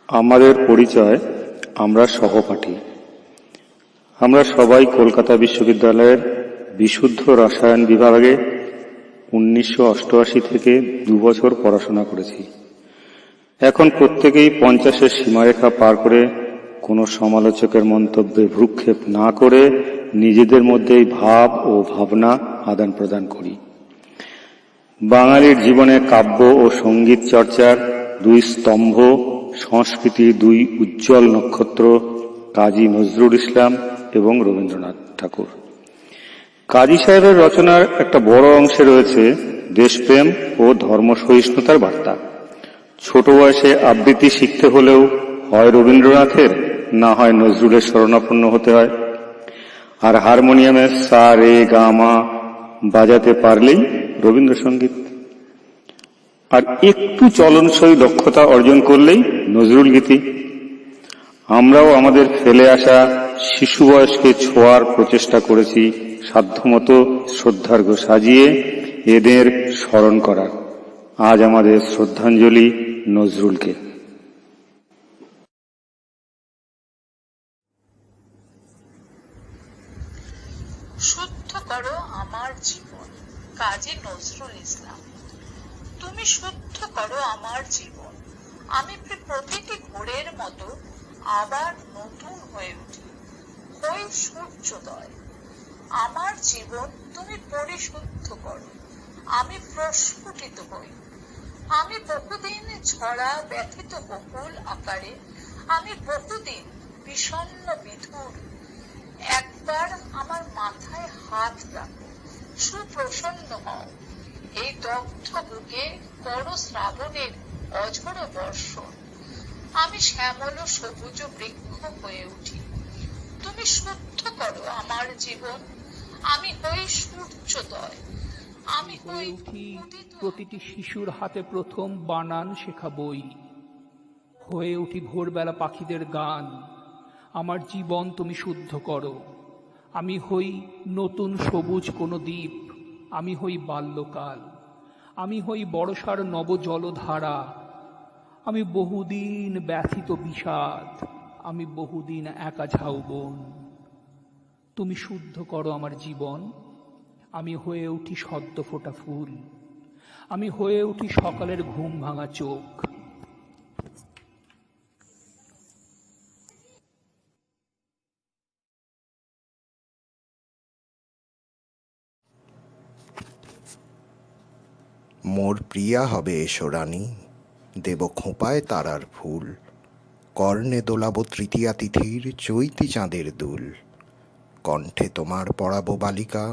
আমাদের পরিচয়, আমরা সহপাঠী। আমরা সবাই কলকাতা বিশ্ববিদ্যালয়ের বিশুদ্ধ রসায়ন বিভাগে 1988 থেকে 2 বছর পড়াশোনা করেছি। এখন প্রত্যেকেই 50-এর সীমারেখা পার করে কোনো সমালোচকের মন্তব্যে ভ্রুক্ষেপ না করে নিজেদের মধ্যেই ভাব ও ভাবনা আদান প্রদান করি। বাঙালির জীবনে কাব্য ও সঙ্গীত চর্চার 2 স্তম্ভ, সংস্কৃতির 2 উজ্জ্বল নক্ষত্র কাজী নজরুল ইসলাম এবং রবীন্দ্রনাথ ঠাকুর। কাজী সাহেবের রচনার একটা বড় অংশে রয়েছে দেশপ্রেম ও ধর্ম সহিষ্ণুতার বার্তা। ছোট বয়সে আবৃত্তি শিখতে হলেও হয় রবীন্দ্রনাথের, না হয় নজরুলের শরণাপন্ন হতে হয়। আর হারমোনিয়ামে সা রে গা মা বাজাতে পারলেই রবীন্দ্রসঙ্গীত। আর একটু চলনসই দক্ষতা অর্জন করলেই নজরুল গীতি। আমরাও আমাদের ফেলে আসা শিশু বয়সকে ছোঁয়ার প্রচেষ্টা করেছি, সাধ্যমতো শ্রদ্ধার্ঘ্য সাজিয়ে এদের স্মরণ করার। আজ আমাদের শ্রদ্ধাঞ্জলি নজরুলকে। শুদ্ধ করো আমার জীবন, কাজী নজরুল ইসলাম। তুমি শুদ্ধ করো আমার জীবন, আমি প্রতিটি ভোরের মতো আবার নতুন হয়ে উঠি, হই সূর্যোদয়। আমার জীবন তুমি পরিশুদ্ধ করো, আমি প্রস্ফুটিত হই। আমি বহুদিন ঝরা ব্যথিত বকুল আকারে, আমি বহুদিন বিষণ্ণ বিধুর। একবার আমার মাথায় হাত রাখো, সুপ্রসন্ন হও। এই দগ্ধ বুকে করো শ্রাবণের অঝোর বর্ষণ। আমি শ্যামল সবুজ বৃক্ষ হয়ে উঠি। তুমি শুদ্ধ করো আমার জীবন, আমি হই সূর্যোদয়। আমি হয়ে উঠি প্রতিটি শিশুর হাতে প্রথম বানান শেখা বই, হয়ে উঠি ভোরবেলা পাখিদের গান। আমার জীবন তুমি শুদ্ধ করো, আমি হই নতুন সবুজ কোনো দ্বীপ। আমি হই বাল্যকাল, আমি হই বর্ষার নব জলধারা। আমি বহুদিন ব্যথিত বিষাদ, আমি বহুদিন একা ঝাউবন। তুমি শুদ্ধ করো আমার জীবন, আমি হয়ে উঠি সদ্য ফোটা ফুল। আমি হয়ে উঠি সকালের ঘুম ভাঙা চোখ। মোর প্রিয়া হবে এসো রানী, দেব খোঁপায় তারার ফুল। কর্ণে দোলাব তৃতীয়া তিথির চৈতি চাঁদের দুল। কণ্ঠে তোমার পরাব বালিকা,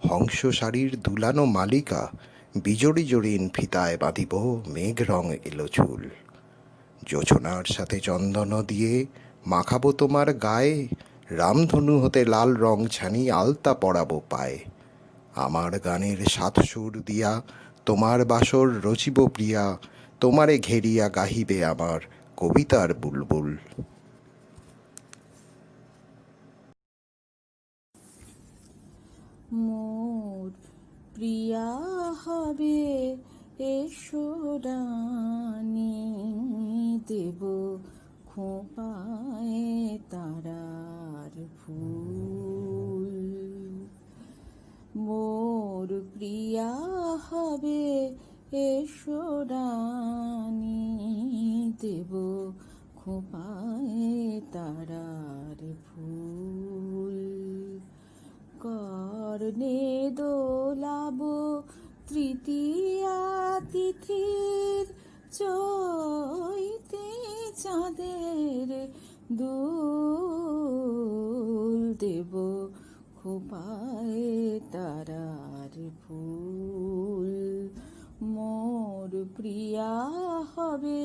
হংস শাড়ির দুলানো মালিকা। বিজড়ি জড়িন ফিতায় বাঁধিব মেঘ রং এলো চুল। জোছনার সাথে চন্দন দিয়ে মাখাবো তোমার গায়ে, রামধনু হতে লাল রং ছানি আলতা পরাবো পায়ে। আমার গানের সাত সুর দিয়া তোমার বাসর রচিব প্রিয়া, তোমারে ঘেরিয়া গাহিবে আমার কবিতার বুলবুল। মোর প্রিয়া হবে এসো রানী, দেব খোঁপায় তারার ফুল। মোর প্রিয়া হবে এসো রানী, দেব খোঁপায় তারার ফুল। কর্ণে দোলাব তৃতীয়া তিথির চৈতে চাঁদের দুল। দেব খোঁপায় তারার ফুল। মোর প্রিয়া হবে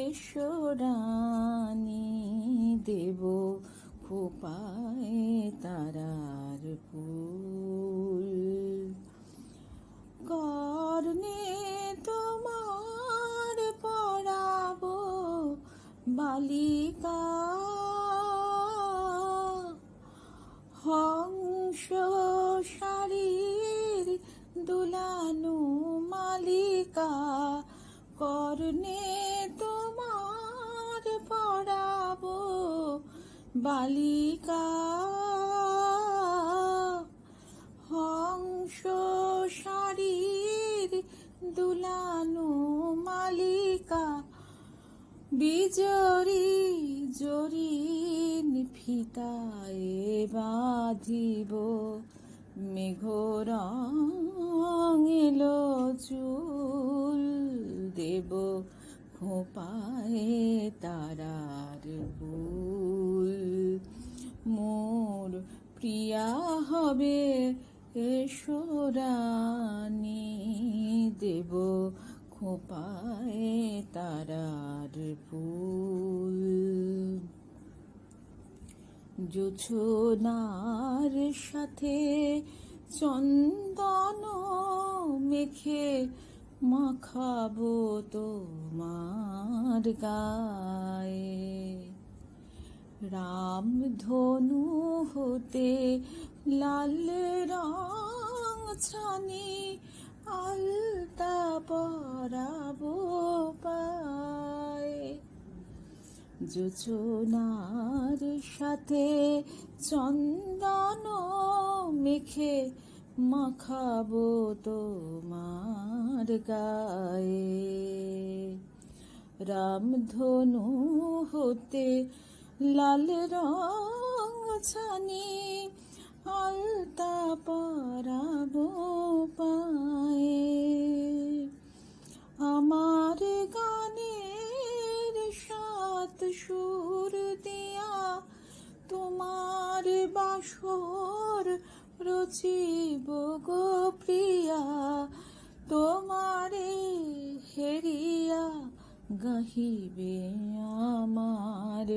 এসো রানী, দেব খোঁপায় তারার ফুল। কর্ণে তোমার পরাব বালিকা, হংস শাড়ির দুলানো মালিকা। কর্ণে তোমার বালিকা হংস শাড়ির দুলানো মালিকা বিজরি জরিন ফিতায় বাঁধিব মেঘরং এলো চুল দেব খোপায় তারার ফুল মোর প্রিয়া হবে এসরানি দেব খোপায় তারার ফুল জোছনার সাথে চন্দন মেখে মাখাবো তোমার গায়ে রামধনু হতে লাল রং ছানি আলতা পরাবো পায়ে জোছনার সাথে চন্দন মেখে মাখাবো তোমার গায়ে রামধনু হতে লাল রং ছানি আলতা পরাবো পায়ে আমার গানের সাত সুর দিয়া তোমার বাসর রচিব গো প্রিয়া তোমারে হেরিয়া গাহিবে আমার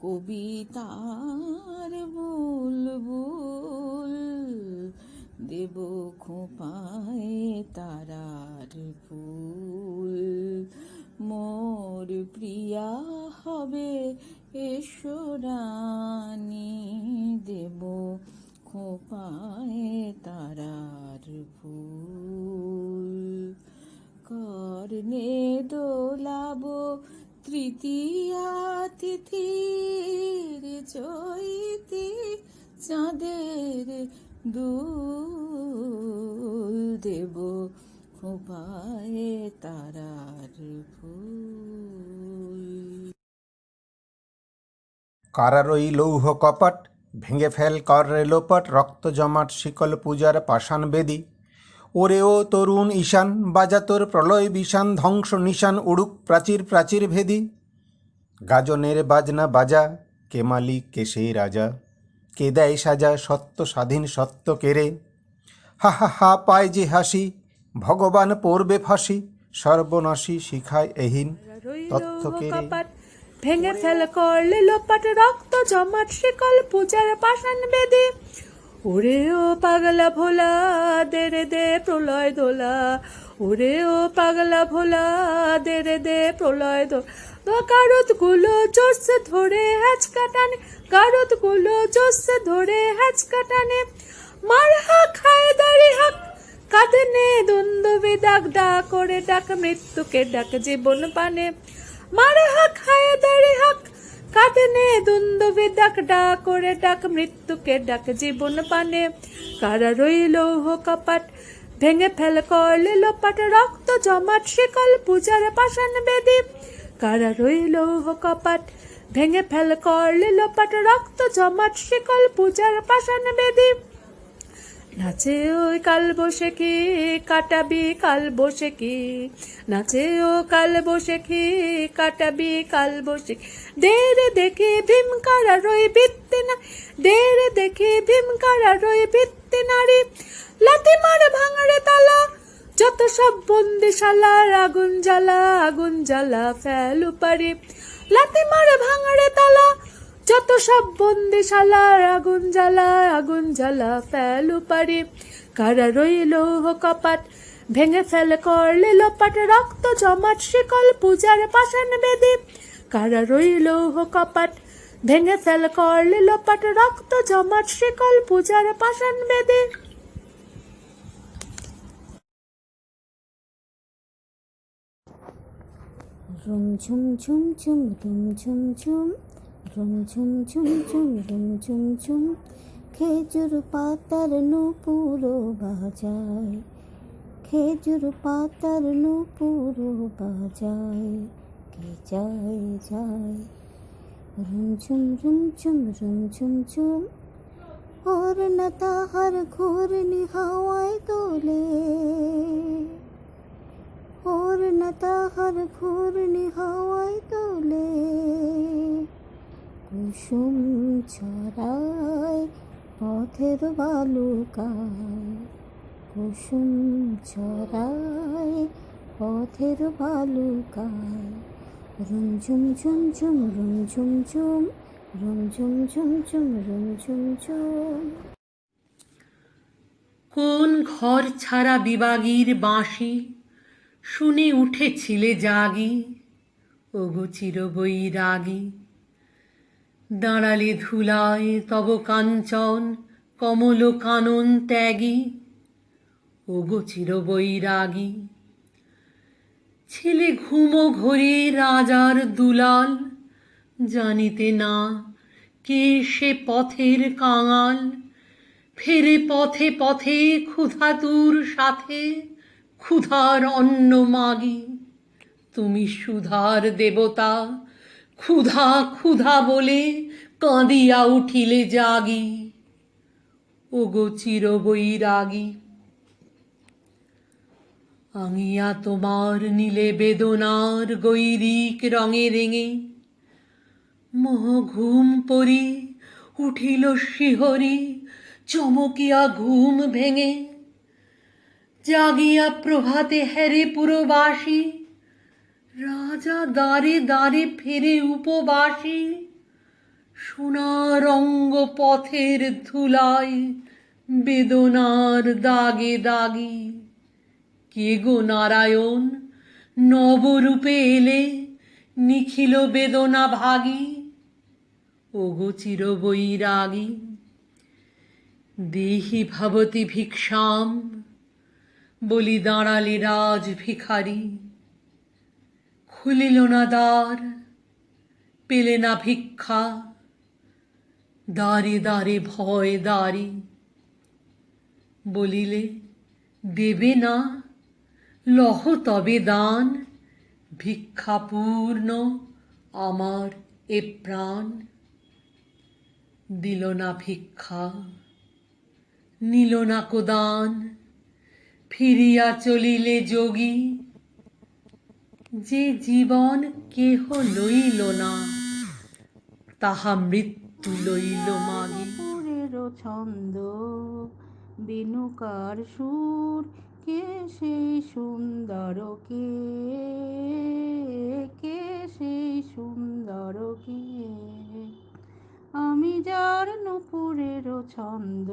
কবিতার বুলবুল দেব খোপায় তারার ফুল মোর প্রিয়া হবে এসরানি দেব খোপায় তারার ফুল কর্ণে দোলাবো তৃতীয়া তিথির চৈতি চাঁদের দুল দেব খোপায় তারার ফুল কারারই লৌহ কপট ভেঙে ফেল কর রে লোপট রক্ত জমাট শিকল পূজার পাষাণ বেদী ওরে ও তরুণ ঈশান বাজা তোর প্রলয় বিষান ধ্বংস নিশান উড়ুক প্রাচীর প্রাচীর ভেদি গাজনের বাজনা বাজা কে মালিক কে সেই রাজা কে দেয় সাজা সত্য স্বাধীন সত্য কেড়ে হা হা হা পায় যে হাসি ভগবান পড়বে ফাঁসি সর্বনাশী শিখায় এহীন তথ্য কেড়ে ভেঙে ফেল করলে লোপাট রক্ত জমাট শিকল পূজার পাষাণ বেদী ওরে ও পাগলা ভোলা দে রে দে প্রলয় দোলা ওরে ও পাগলা ভোলা দে রে দে প্রলয় দোলা গারদ গুলো জোরসে ধরে হ্যাচকা টানে গারদ গুলো জোরসে ধরে হ্যাচকা টানে মার হাক হায় দাড়ি হাক কাঁধে নে দুন্দুবি ডাক ডাক করে ডাক মৃত্যুকে ডাক জীবন পানে মার হাক হায় দাড়ি হাক কাঁধে নে দুন্দুবি ডাক ডাক করে ডাক মৃত্যুকে ডাক জীবন পানে কারা রইল কপাট ভেঙে ফেল করলে লোপাট রক্ত জমাট শিকল পূজার পাষাণ বেদী কারা রইল কপাট ভেঙে ফেল করলে লোপাট রক্ত জমাট শিকল পূজার পাষাণ বেদী নাচে ওই কাল বসে কি কাটাবি কাল বসে কি নাচে ও কাল বসে কি কাটাবি কাল বসে দেরে দেখে ভীম কারা রই ভিত্তি না দেরে দেখে ভীম কারা রই ভিত্তি নারী লাথি মারে ভাঙড়ে তালা যত সব বন্দিশালার আগুন জ্বালা ফেলু পারি লাথি মারে ভাঙড়ে তালা যত সব বন্দিশালার আগুন জ্বালা ফেলু পারি কারা রইল কপাট ভেঙে ফেল করলে লোপাট রক্ত জমাট শিকল পূজার পাষাণ বেদী কারা রইল কপাট ভেঙে ফেল করলে লোপাট রক্ত জমাট শিকল পূজার পাষাণ বেদী রুম ঝুম ঝুম ঝুম রুম ঝুম ঝুম রুম ঝুম ঝুম ঝুম রুম ঝুম ঝুম খেজুর পাতার নূপুর বাজায়, খেজুর পাতার নূপুর বাজায়, কে যায় যায়। রুম ঝুম রুম ঝুম রুম ঝুম ঝুম और न ताहर घूरनी हवाएं तोले, और न ताहर घूरनी हवाएं तोले। কুসুম ছড়ায় পথের বালুকায়, কুসুম ছড়ায় পথের বালুকায়। রুম ঝুম ঝুম ঝুম রুম ঝুম ঝুম রুম ঝুম ঝুম ঝুম রুম ঝুম ঝুম। কোন ঘর ছাড়া বিবাগীর বাঁশি শুনে উঠেছিলে জাগি, ওগো চিরবৈরাগী। দাঁড়ালে ধুলায় তব কাঞ্চন কমল কানন ত্যাগী, ওগো চিরবৈরাগী। ছেলে ঘুমো ঘোরে রাজার দুলাল, জানিতে না কে সে পথের কাঙাল। ফেরে পথে পথে ক্ষুধাতুর সাথে, ক্ষুধার অন্ন মাগি। তুমি সুধার দেবতা, ক্ষুধা ক্ষুধা বলে কাঁদিয়া উঠিলে জাগি, ওগো চিরবৈরাগী। আঙিয়া তোমার নীলে বেদনার গৈরিক রঙে রেঙে, মোহ ঘুম পরি উঠিল শিহরি চমকিয়া ঘুম ভেঙে। জাগিয়া প্রভাতে হেরে পুরবাসী, রাজা দ্বারে দ্বারে ফেরে উপবাসী। সোনার অঙ্গ পথের ধুলায় বেদনার দাগে দাগি। কে গো নারায়ণ নবরূপে এলে নিখিল বেদনা ভাগী, ওগো চিরবৈরাগী। দেহি ভবতি ভিক্ষাম বলি দাঁড়ালে রাজ ভিখারি, খুলিল না দ্বার পেলে না ভিক্ষা, দ্বারে দ্বারে ভয় দ্বারি। বলিলে দেবে না, লহ তবে দান, ভিক্ষা পূর্ণ আমার এ প্রাণ। দিল না ভিক্ষা, নিল না কোদান, ফিরিয়া চলিলে যোগী। যে জীবন কেহ লইল না, তাহা মৃত্যু লইল মাগি। পুরের ছন্দ বেনুকার সুর, কে সেই সুন্দর কে, কে সেই সুন্দর কে। আমি যার নুপুরের ছন্দ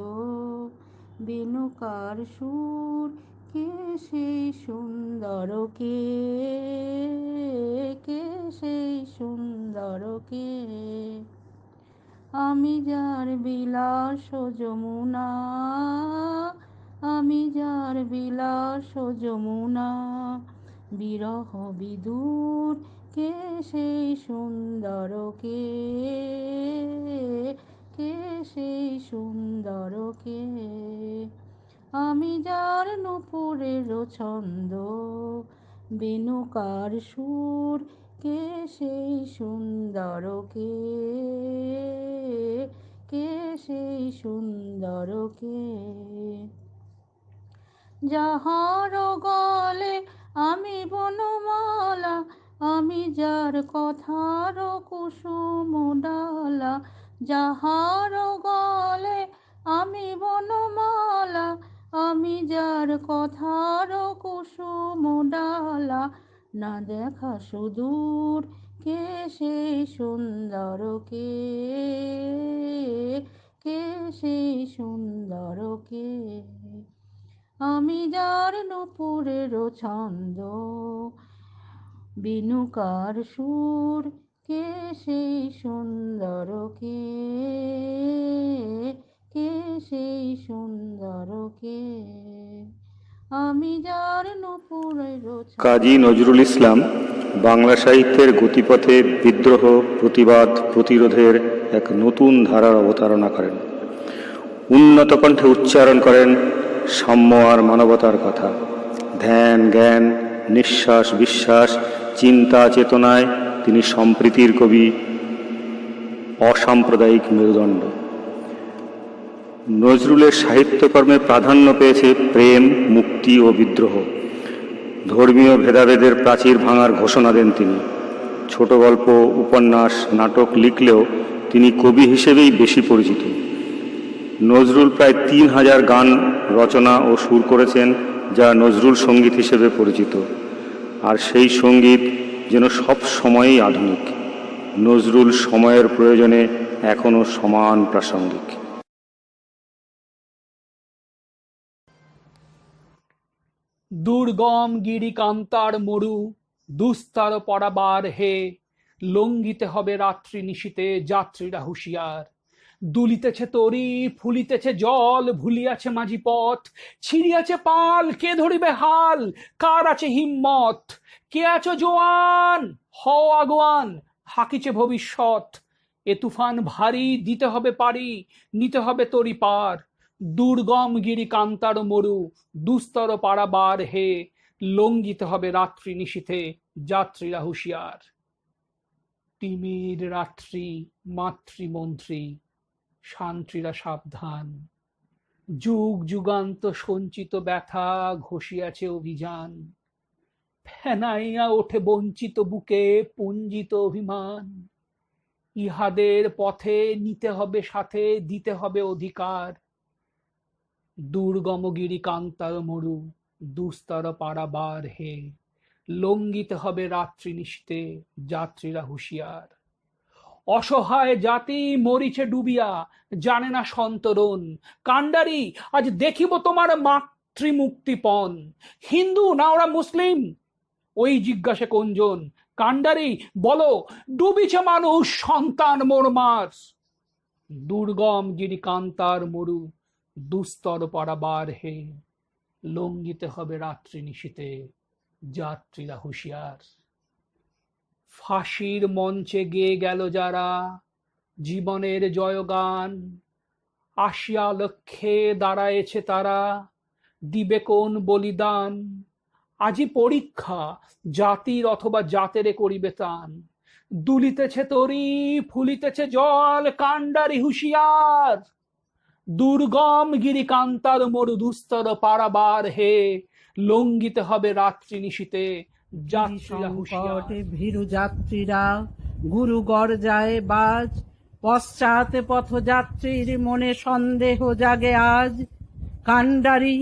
বেনুকার সুর, কে সেই সুন্দর কে, কে সেই সুন্দর কে। আমি যার বিলাস যমুনা, আমি যার বিলাস যমুনা। বিরহ বিদূর, কে সেই সুন্দর কে, কে সেই সুন্দর কে। আমি যার নূপুরের ছন্দ বেনুকার সুর, কে সেই সুন্দর কে, কে সেই সুন্দর কে। যাহার গলে আমি বনমালা, আমি যার কথার কুসুম ডালা। যাহার গলে আমি বনমালা, আমি যার কথার কুসুম ডালা। না দেখা সুদূর, কে সেই সুন্দর কে, কে সেই সুন্দর কে। আমি যার নূপুরের ছন্দ বেনুকার সুর, কে সেই সুন্দর কে, কে সেই সুন্দর কে। আমি যার নূপুরের কাজী নজরুল ইসলাম বাংলা সাহিত্যের গতিপথে বিদ্রোহ, প্রতিবাদ, প্রতিরোধের এক নতুন ধারার অবতারণা করেন। উন্নত কণ্ঠে উচ্চারণ করেন সাম্য আর মানবতার কথা। ধ্যান, জ্ঞান, নিঃশ্বাস, বিশ্বাস, চিন্তা, চেতনায় তিনি সম্প্রীতির কবি, অসাম্প্রদায়িক মেরুদণ্ড। নজরুলের সাহিত্যকর্মে প্রাধান্য পেয়েছে প্রেম, মুক্তি ও বিদ্রোহ। ধর্মীয় ভেদাভেদের প্রাচীর ভাঙার ঘোষণা দেন তিনি। ছোট গল্প, উপন্যাস, নাটক লিখলেও তিনি কবি হিসেবেই বেশি পরিচিত। নজরুল প্রায় 3000 গান রচনা ও সুর করেছেন, যা নজরুল সঙ্গীত হিসেবে পরিচিত। আর সেই সঙ্গীত যেন সব সময়ই আধুনিক। নজরুল সময়ের প্রয়োজনে এখনও সমান প্রাসঙ্গিক। দুর্গম গিরি কান্তার মরু, দুস্তর পরাবার হে, লঙ্ঘিতে হবে রাত্রি নিশীতে যাত্রীরা হুঁশিয়ার। দুলিতেছে তরি, ফুলিতেছে জল, ভুলিয়াছে মাঝি পথ, ছিড়িয়াছে পাল, কে ধরিবে হাল, কার আছে হিম্মত, কে আছো জোয়ান, হও আগুয়ান, হাকিছে ভবিষ্যৎ। এ তুফান ভারী, দিতে হবে পারি, নিতে হবে তরি পার। দুর্গম গিরি কান্তার মরু, দুস্তর পারাবার হে, লঙ্ঘিতে হবে রাত্রি নিশীথে যাত্রীরা হুঁশিয়ার। তিমির রাত্রি, মাতৃমন্ত্রী, শান্ত্রীরা সাবধান। যুগ যুগান্ত সঞ্চিত ব্যথা ঘষিয়াছে অভিযান। ফেনাইয়া ওঠে বঞ্চিত বুকে পুঞ্জিত অভিমান। ইহাদের পথে নিতে হবে সাথে, দিতে হবে অধিকার। দুর্গমগিরি কান্তার মরু, দুস্তর পারাবার হে, লঙ্ঘিতে হবে রাত্রি নিশীতে যাত্রীরা হুঁশিয়ার। অসহায় জাতি মরিছে ডুবিয়া, জানে না সন্তরণ। কান্ডারি, আজ দেখিব তোমার মাতৃমুক্তিপণ। হিন্দু না ওরা মুসলিম, ওই জিজ্ঞাসে কোনজন? কান্ডারি বলো, ডুবিছে মানুষ, সন্তান মোর মার। দুর্গম গিরি কান্তার মরু, দুস্তর পারাবার হে, লঙ্ঘিতে হবে রাত্রি নিশীতে যাত্রীরা হুঁশিয়ার। ফাঁসির মঞ্চে গেয়ে গেল যারা জীবনের জয়গান, আসিয়া লক্ষ্যে দাঁড়ায়েছে তারা, দিবে কোন বলিদান। আজি পরীক্ষা, জাতির অথবা জাতেরে করিবে তান। দুলিতেছে তরি, ফুলিতেছে জল, কান্ডারি হুঁশিয়ার। দুর্গম গিরি কান্তার মরু, দুস্তর পারাবার হে, লঙ্ঘিতে হবে রাত্রি নিশীতে যাত্রীরা হুঁশিয়ার। সংকটে ভীরু যাত্রীরা গুরু গর্জায় বাজ, পশ্চাতে পথযাত্রীর মনে সন্দেহ জাগে আজ। কান্ডারি,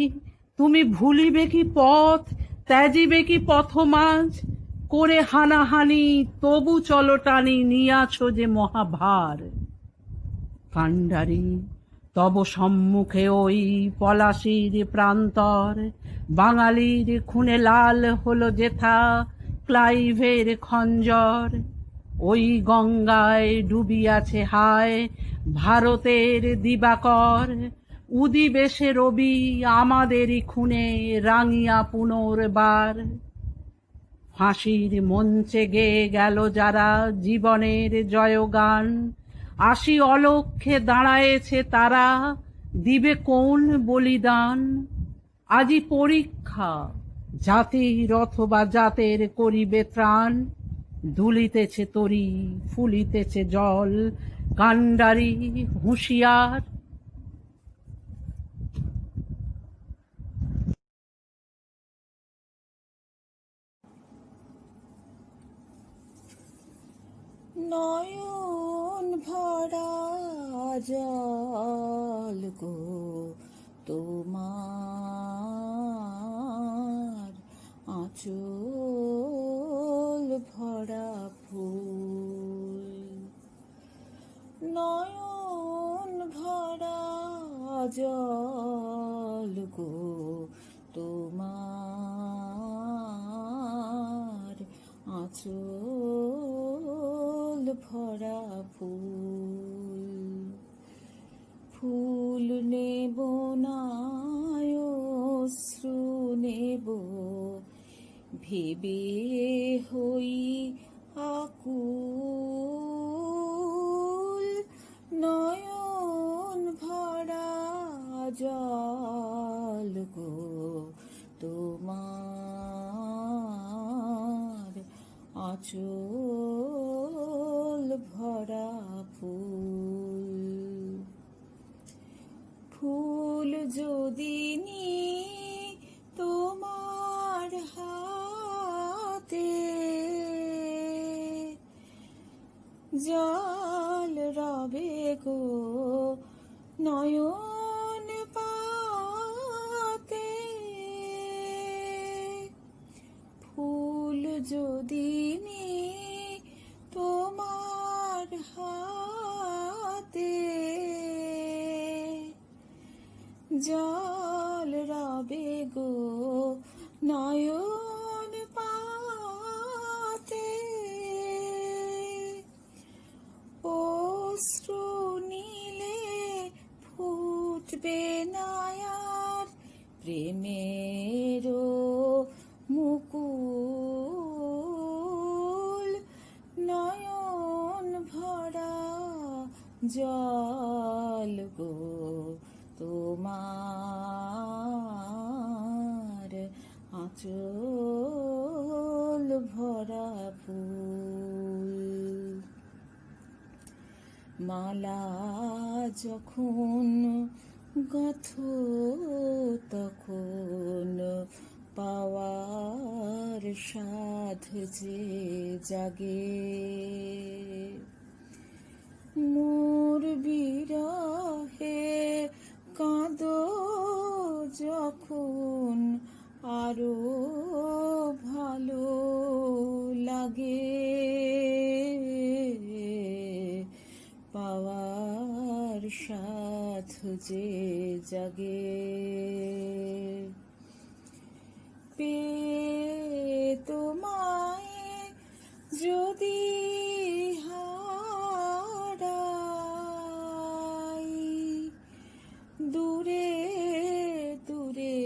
তুমি ভুলিবে কি পথ, ত্যাজিবে কি পথমাঝ, করে হানাহানি তবু চলো টানি, নিয়াছ যে মহাভার। কান্ডারি, তব সম্মুখে ওই পলাশির প্রান্তর, বাঙালির খুনে লাল হলো যেথা ক্লাইভের খঞ্জর। ওই গঙ্গায় ডুবিয়াছে হায় ভারতের দিবাকর, উদিবে সে রবি আমাদেরই খুনে রাঙিয়া পুনর্বার। ফাঁসির মঞ্চে গেয়ে গেল যারা জীবনের জয়গান, আসি অলক্ষ্যে দাঁড়ায়েছে তারা, দিবে কোন বলিদান। আজি পরীক্ষা, জাতির অথবা জাতের করিবে ত্রাণ। দুলিতেছে তরি, ফুলিতেছে জল, কান্ডারি হুঁশিয়ার। নয়ন ভরা জল গো তোমার, আঁচল ভরা ফুল। নয়ন ভরা জল গো তোমার, আঁচল ভরা ফুল। ফুল নেব না অশ্রু নেব ভেবে হই আকুল, নয়ন ভরা জল গো তোমার, আঁচল ভরা ফুল। ফুল যদি নি তোমার হাতে, জল রবে গো নয়ন পাতে। ফুল যদি নি তোমার হাতে, জল রবে গো নয়ন পাতে। অশ্রু নীলে ফুটবে না আর প্রেমের মুকুল, নয়ন ভরা জল গো তোমার, আঁচল ভরা ফুল। মালা যখন গাঁথো তখন পাওয়ার সাধ যে জাগে, মোর বিরহে কাঁদো যখন আরো ভালো লাগে, পাওয়ার সাথ যে জাগে। তোমায় যদি হারাই, দূরে দূরে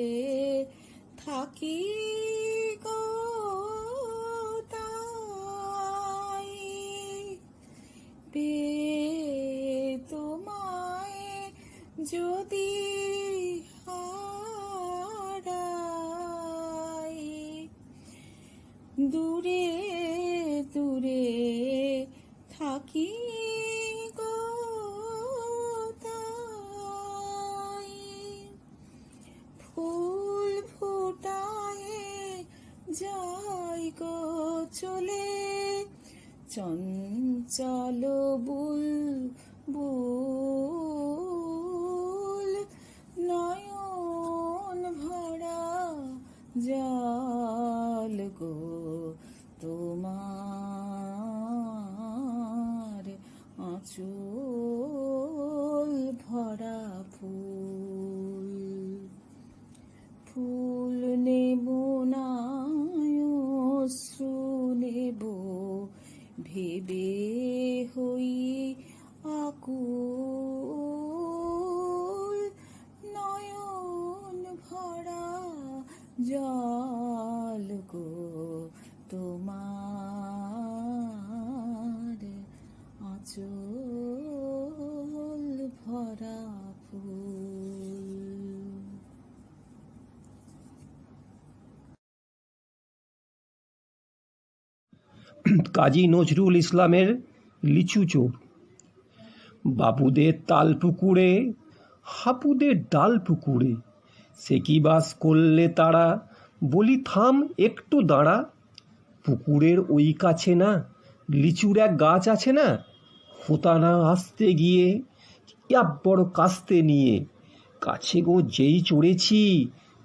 থাকি গো তাই, তোমায় যদি হারাই, দূরে দূরে থাকি গো তাই। ফুল ফোটায় যাই গো চলে, চঞ্চল বুলবুল, নয়ন ভরা জল গো তোমার, আঁচল ভরা ফুল। ফুল নেব না অশ্রু নেব ভেবে হই আকুল, নয়ন ভরা জল গো তোমার, আঁচল ভরা ফুল। কাজী নজরুল ইসলামের লিচু চোর। বাবুদের তাল পুকুরে, হাপুদের ডাল পুকুরে, সে কি বাস করলে তারা, বলি থাম একটু দাঁড়া। পুকুরের ওই কাছে না লিচুর এক গাছ আছে না, হোতানা আসতে গিয়ে বড় কাস্তে নিয়ে, কাছে গো যেই চড়েছি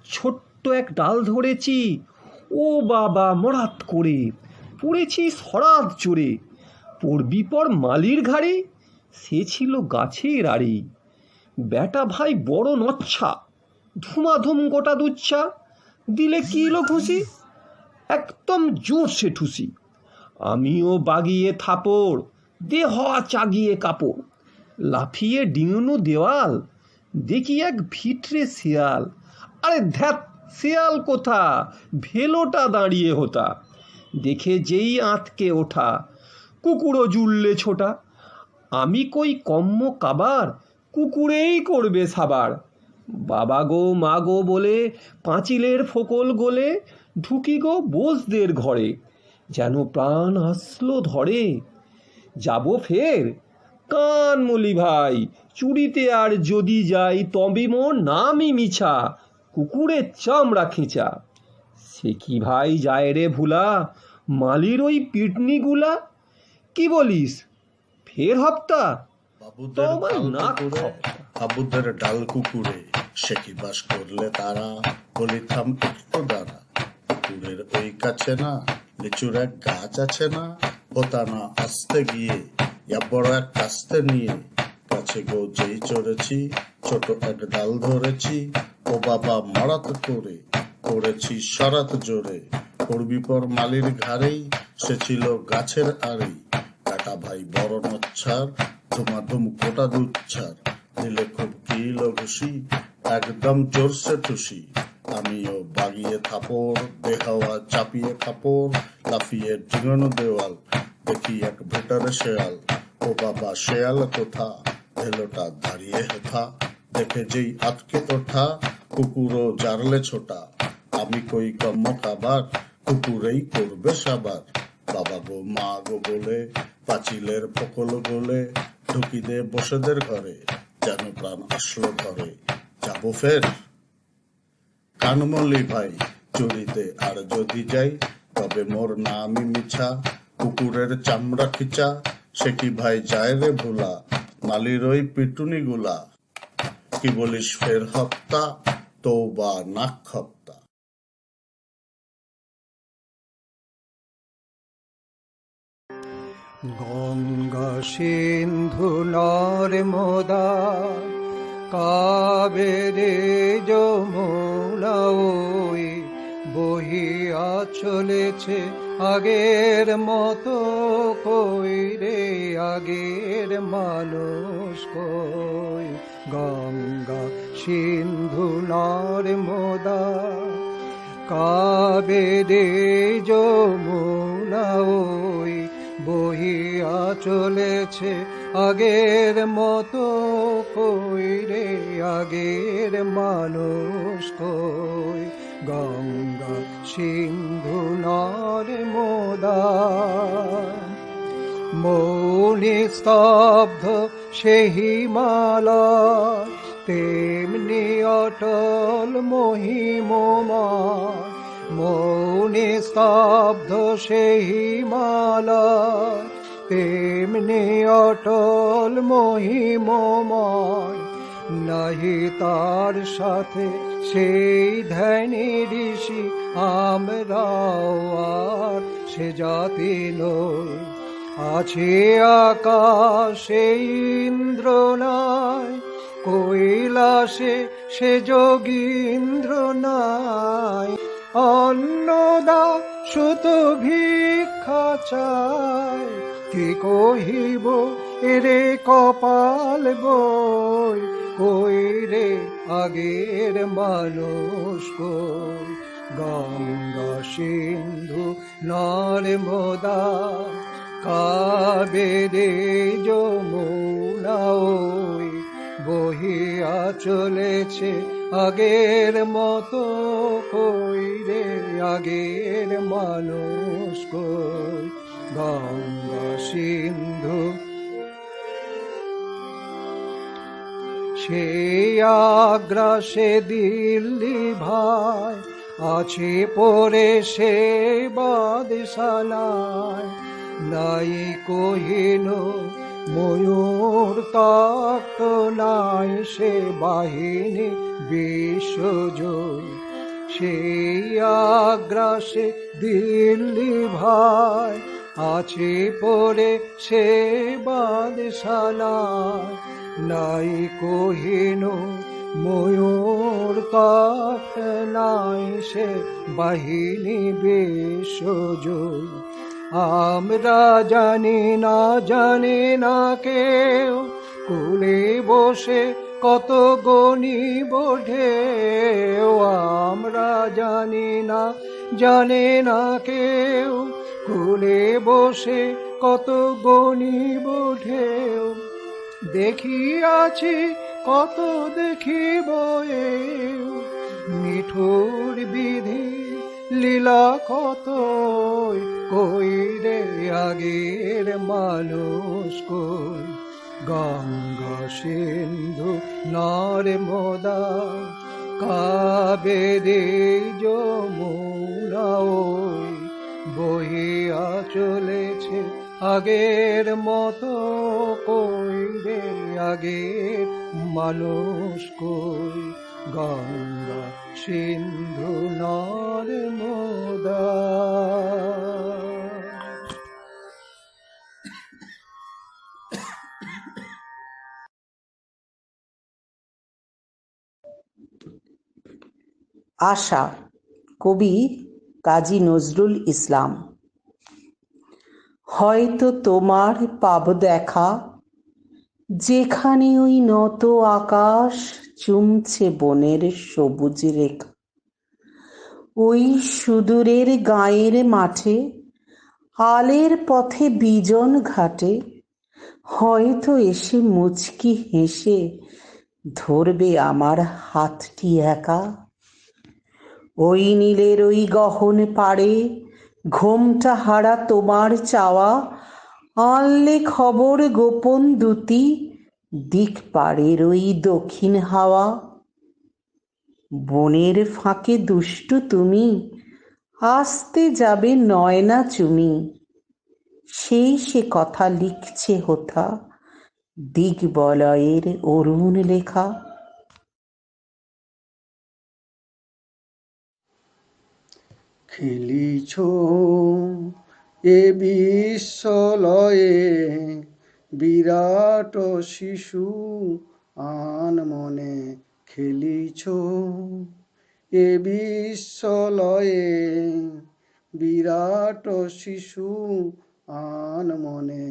ছোট্ট এক ডাল ধরেছি, ও বাবা মরাত করে পড়েছি সরাত চড়ে। পড়বি পর মালির ঘাড়ে, সে ছিল গাছের আড়ে। বেটা ভাই বড় নচ্ছা, ধুমাধুম গোটা দুচ্ছা, দিলে কিলো খুশি, একদম জোর সে ঠুসি। আমিও বাগিয়ে থাপড়, দেহ চাগিয়ে কাপড়, লাফিয়ে ডিঙনো দেওয়াল, দেখি এক ভিটরে শিয়াল। আরে ধ্যাত শেয়াল কোথা, ভেলোটা দাঁড়িয়ে হোতা, দেখে যেই আঁতকে ওঠা, কুকুরও জুড়লে ছোটা, আমি কই কম্ম কাবার, কুকুরেই করবে সাবার। বাবা গো মা গো বলে পাঁচিলের ফোকল গোলে ঢুকি গো বোসদের ঘরে, যেন প্রাণ আসলো ধরে। যাব ফের? কান মলি ভাই, চুরিতে আর যদি যাই তবে মোর নামই মিছা, কুকুরের চামড়া খিঁচা। সে কি ভাই যায় রে ভুলা, মালির ওই পিটনিগুলা, কি বলিস ফের হপ্তা? বাবুদের তোমার ডাল নাক কুকুরে, খপ্তা। বাবুদের ডাল কুকুরে, সে কি বাস করলে তারা, বলি থাম একটু দাঁড়া। কুকুরের ওই কাছে না লিচুর এক গাছ আছে না, ওটা না আসতে গিয়ে বড় এক কাস্তে নিয়ে, কাছে গো যেই চড়েছি ছোট এক ডাল ধরেছি, ও বাবা মারাত করে করেছি সরাত জোরে, পড়বি পর মালির ঘাড়েই, সে ছিল গাছের আড়েই। কাটা ভাই বড় নচ্ছার, ধুমাধুম গোটা দুচ্ছার, দিলে খুব কিল ঘুষি, একদম জোরসে ঠুসি। আমিও বাগিয়ে থাপড়, বেহাওয়া চাপিয়ে কাপড়, লাফিয়ে ডিঙানো দেওয়াল, দেখি এক ভেটারে শেয়াল, ও বাবা শেয়াল কোথা, ভেলোটা দাঁড়িয়ে হেথা, দেখে যেই আতকে ওঠা, কুকুরও জারলে ছোটা, আমি কই কম্ম খাবার, কুকুরেই করবে সাবার। বাবা গো মা গো বলে পাঁচিলের ফোকল গোলে ঢুকি দে বসেদের ঘরে, যেন প্রাণ আসলো ধরে। যাব ফের? কানমলি ভাই, চুরিতে আর যদি যাই তবে মোর নামই মিছা, কুকুরের চামড়া খিচা। সে কি ভাই যায় রে ভুলা, মালির ওই পিটুনি গুলা, কি বলিস ফের হপ্তা, তৌবা নাক খপ্তা। গঙ্গা সিন্ধু নর্মদা কাবেরী যমুনা ওই বহিয়া চলেছে আগের মতো, কই রে আগের মানুষ কই। গঙ্গা সিন্ধু নর্মদা কাবেরী যমুনা ওই বহিয়া চলেছে আগের মতো, কই রে আগের মানুষ কই। গঙ্গা সিন্ধু নর্মদা মৌনি স্তব্ধ সে হিমালয়, তেমনি অটল মহিমময়। মৌনি স্তব্ধ সে হিমালয়, তেমনি অটল মহিমময়। নাহি তার সাথে সেই ধ্যানী ঋষি, আমরাও আর সে জাতি নই। আছে আকাশে ইন্দ্র নাই, কৈলাসে সে যোগীন্দ্র নাই। অন্নদা সুত ভিক্ষা চায়, কি কহিব এরে কপাল বই। কই রে আগের মানুষ কই। গঙ্গা সিন্ধু নর্মদা কাবেরী যমুনা ওই বহিয়া চলেছে আগের মতো, কই রে আগের মানুষ কই। গঙ্গা সিন্ধু সে আগ্রা সে দিল্লি ভাই, আছে পরে সে বাদশালায়। নাই কহিনো ময়ূর তক্ত, নাই সে বাহিনী বিশ্বজয়। সেই আগ্রাসে দিল্লি ভাই, আছে পরে সে বাদশালায়। নাই কহিনো ময়ূর তক্ত, নাই সে বাহিনী বিশ্বজয়। আমরা জানি না কেউ, কুলে বসে কত গণিব ঢেউ আমরা জানি না, জানে না কেউ। কূলে বসে কত গণিব ঢেউ, দেখিয়াছি কত দেখিব এও। নিঠুর বিধি লীলা কত, কই রে আগের মানুষ কই। গঙ্গা সিন্ধু নর্মদা কাবেরী যমুনা ওই বহিয়া চলেছে আগের মতো, কই রে আগের মানুষ কই। গঙ্গা সিন্ধু নর্মদা। আশা, কবি কাজী নজরুল ইসলাম। হয়তো তোমার পাব দেখা, যেখানে ওই নত আকাশ চুমছে বনের সবুজ রেখা। ওই সুদূরের গাঁয়ের মাঠে, আলের পথে বিজন ঘাটে, হয়তো এসে মুচকি হেসে ধরবে আমার হাতটি একা। ওই নীলের ওই গহন পাড়ে, ঘোমটা হারা তোমার চাওয়া, আনলে খবর গোপন দুটি, দিক পাড়ের ওই দক্ষিণ হাওয়া। বনের ফাঁকে দুষ্টু তুমি, আসতে যাবে নয়না চুমি, সেই সে কথা লিখছে হোথা, দিগ্বলয়ের অরুণ লেখা। খেলিছ এ বিশ্বলয়ে, বিরাট শিশু আন মনে। খেলিছ এ বিশ্বলয়ে, বিরাট শিশু আন মনে।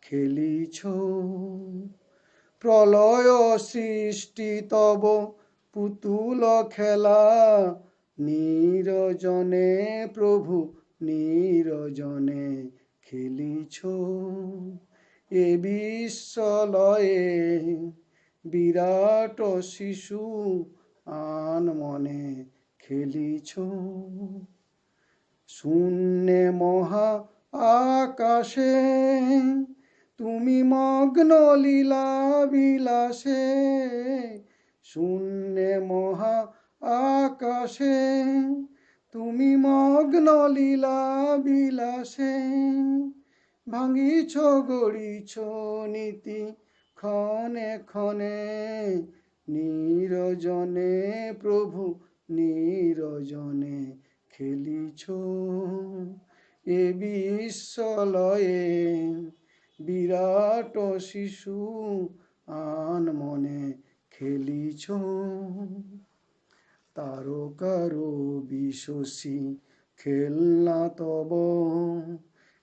খেলিছ প্রলয় সৃষ্টি তব পুতুল খেলা, নিরজনে প্রভু নিরজনে। খেলিছ এ বিশ্বলয়ে, বিরাট শিশু আন মনে। খেলিছ শূন্যে মহা আকাশে, তুমি মগ্ন লীলা বিলাসে। শূন্যে মহা আকাশে, তুমি মগ্ন লীলা বিলাসে। ভাঙিছ গড়িছ নীতি ক্ষণে ক্ষণে, নিরজনে প্রভু নিরজনে। খেলিছ এ বিশ্বলয়ে, বিরাট শিশু আন মনে। খেলিছ তারকার বিশসী খেলনা তব,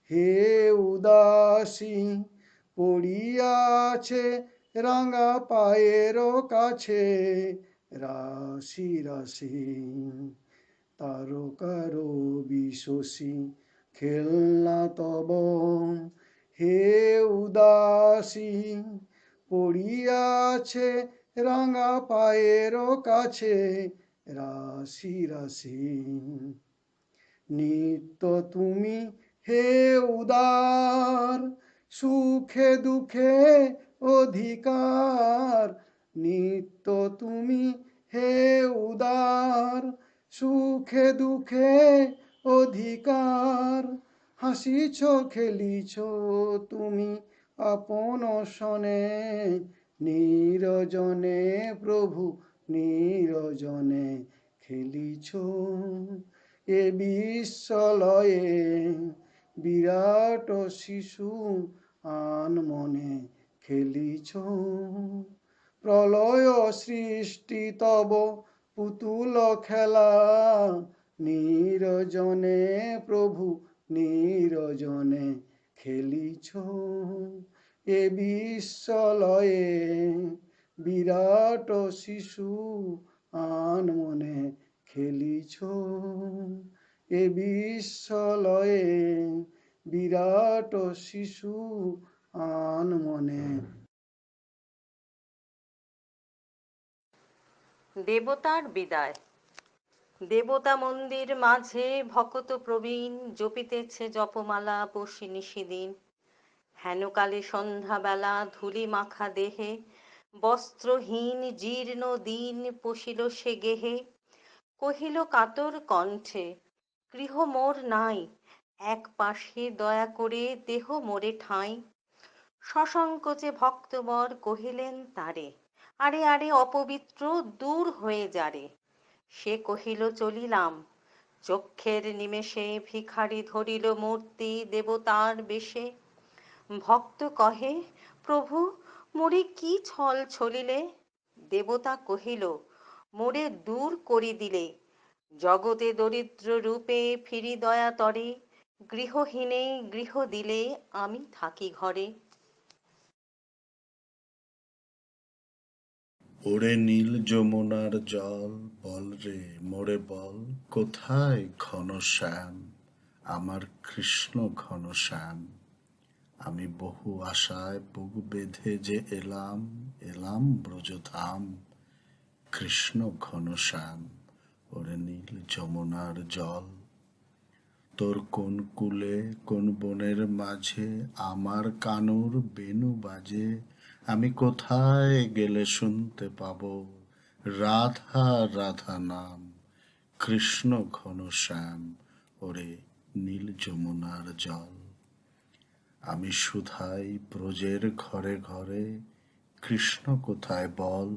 হে উদাসী পড়িয়াছে রাঙা পায়ের কাছে, রাশি রাশি। তারকার বিশসী খেলনা তব, হে উদাসী পড়িয়াছে রাঙা পায়ের কাছে, রাশি রাশি। নিত্য তুমি হে উদার, সুখে দুঃখে অধিকার। নিত্য তুমি হে উদার, সুখে দুঃখে অধিকার। হাসিছ খেলিছ তুমি আপন সনে, নিরজনে প্রভু নিরজনে। খেলিছ এ বিশ্বলয়ে, বিরাট শিশু আন মনে। খেলিছ প্রলয় সৃষ্টি তব পুতুল খেলা, নিরজনে প্রভু নিরজনে। খেলিছ এ বিশ্বলয়ে, বিরাট শিশু আনমনে খেলিছ, এ বিশ্বলয়ে বিরাট শিশু আনমনে। দেবতার বিদায়। দেবতা মন্দির মাঝে ভকত প্রবীণ জপিতেছে জপমালা বসি নিশিদিন। হেনকালে সন্ধ্যাবেলা ধূলি মাখা দেহে বস্ত্রহীন জীর্ণ দিন পশিল সে গেহে। কহিল কাতর কণ্ঠে, গৃহ মোর নাই, এক পাশে দয়া করে দেহ মোরে ঠাঁই। সসংকোচে ভক্তবর কহিলেন তারে, আরে আরে অপবিত্র, দূর হয়ে যারে। সে কহিল চলিলাম। চক্ষের নিমেষে ভিখারি ধরিল মূর্তি দেবতার বেশে। ভক্ত কহে, প্রভু মোরে কি ছল ছলিলে। দেবতা কহিল, মোরে দূর করি দিলে। জগতে দরিদ্র রূপে ফিরি দয়া তরে, গৃহহীনে গৃহ দিলে আমি থাকি ঘরে। ওরে নীল যমুনার জল, বল রে মোরে বল, কোথায় ঘনশ্যাম, আমার কৃষ্ণ ঘনশ্যাম। আমি বহু আশায় বুক বেঁধে যে এলাম, এলাম ব্রজধাম, কৃষ্ণ ঘনশ্যাম। ওরে নীল যমুনার জল, তোর কোন কুলে কোন বনের মাঝে আমার কানুর বেনু বাজে। আমি কোথায় গেলে শুনতে পাবো রাধা রাধা নাম, কৃষ্ণ ঘনশ্যাম। ওরে নীল যমুনার জল, আমি শুধাই ব্রজের ঘরে ঘরে, কৃষ্ণ কোথায় বল।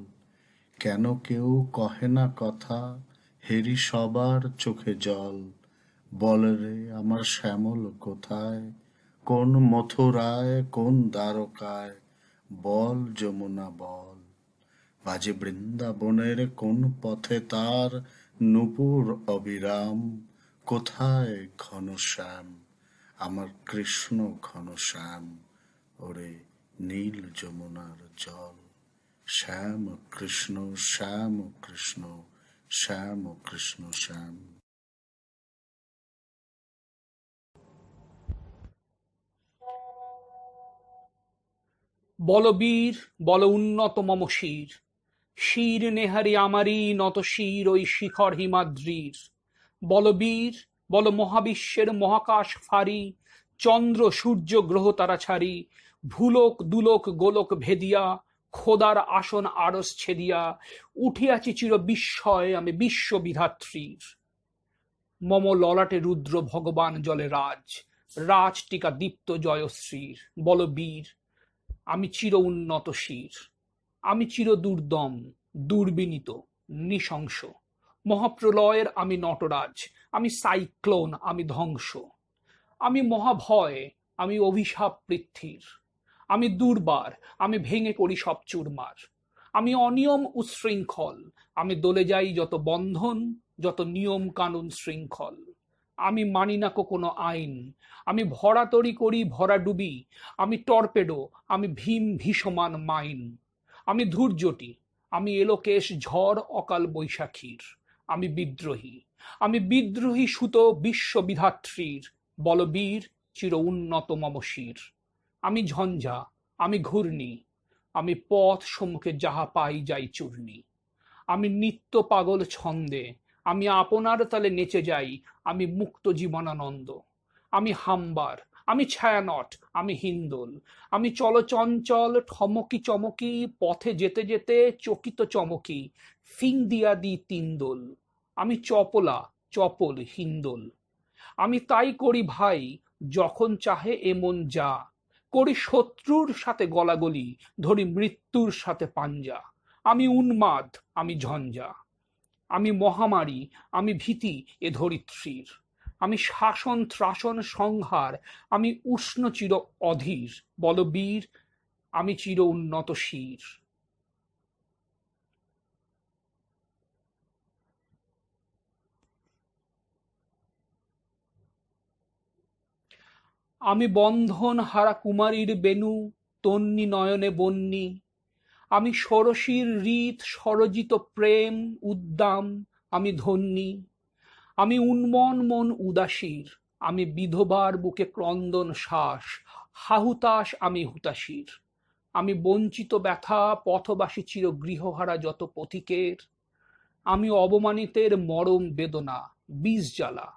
কেন কেউ কহে না কথা, হেরি সবার চোখে জল। বল রে আমার শ্যামল কোথায়, কোন মথুরায় কোন দ্বারকায়, বল যমুনা বল। বাজে বৃন্দাবনের কোন পথে তার নূপুর অবিরাম, কোথায় ঘনশ্যাম, আমার কৃষ্ণ ঘনশ্যাম। ওরে নীল যমুনার জল, শ্যাম কৃষ্ণ শ্যাম কৃষ্ণ, শ্যাম কৃষ্ণ শ্যাম। বলবীর বল উন্নত মম শির, শির নেহারি আমারই নত শির ওই শিখর হিমাদ্রির। বলবীর বল মহাবিশ্বের মহাকাশ ফারি, চন্দ্র সূর্য গ্রহ তারা ছাড়ি, ভুলোক দুলোক গোলক ভেদিয়া, খোদার আসন আরস ছেদিয়া, উঠিয়াছি চির বিস্ময় আমি বিশ্ব বিধাত্রীর। মম ললাটে রুদ্র ভগবান জলে রাজ, রাজ টিকা দীপ্ত জয়শ্রীর। বলবীর আমি চির উন্নত শির, আমি চির দুর্দম দুর্বিনীত নৃশংস। মহাপ্রলয়ের আমি নটরাজ, আমি সাইক্লোন, আমি ধ্বংস। আমি মহাভয়, আমি অভিশাপ পৃথ্বীর। আমি দুর্বার, আমি ভেঙে পড়ি সব চুরমার। আমি অনিয়ম উচ্ছৃঙ্খল, আমি দলে যাই যত বন্ধন, যত নিয়ম কানুন শৃঙ্খল। আমি মানি না কোনো আইন, আমি ভরা তরি করি ভরা ডুবি। আমি টর্পেডো, আমি ভীম ভীষমান মাইন। আমি ধূর্যটি, আমি এলোকেশ ঝড় অকাল বৈশাখীর। আমি বিদ্রোহী, আমি বিদ্রোহী সুত বিশ্ববিধাত্রীর। বলবীর চির উন্নত মম শির। আমি ঝঞ্ঝা, আমি ঘূর্ণি, আমি পথ সম্মুখে যাহা পাই যাই চূর্ণি। আমি নিত্য পাগল ছন্দে, আমি আপনার তালে নেচে যাই, আমি মুক্ত জীবনানন্দ। আমি হাম্বার, আমি ছায়ানট, আমি হিন্দোল। আমি চলচঞ্চল ঠমকি চমকি, পথে যেতে যেতে চকিত চমকি, ফিং দিয়া দি তিনদোল। আমি চপলা চপল হিন্দোল। আমি তাই করি ভাই যখন চাহে এমন যা, করি শত্রুর সাথে গলাগলি, ধরি মৃত্যুর সাথে পাঞ্জা। আমি উন্মাদ, আমি ঝঞ্ঝা, আমি মহামারী, আমি ভীতি এ ধরিত্রীর। আমি শাসন ত্রাসন সংহার, আমি উষ্ণ চির অধীর। বলবীর আমি চির উন্নত শির। আমি বন্ধন হারা কুমারীর বেনু, তন্নি নয়নে বন্যি। আমি ষোড়শীর রীত সরজিত প্রেম উদ্দাম, আমি ধন্যী। আমি উন্মন মন উদাসীর, আমি বিধবার বুকে ক্রন্দন শ্বাস, হাহুতাশ আমি হুতাশীর। আমি বঞ্চিত ব্যথা পথবাসী চির গৃহহারা যত পথিকের। আমি অবমানিতের মরম বেদনা বিষ জ্বালা,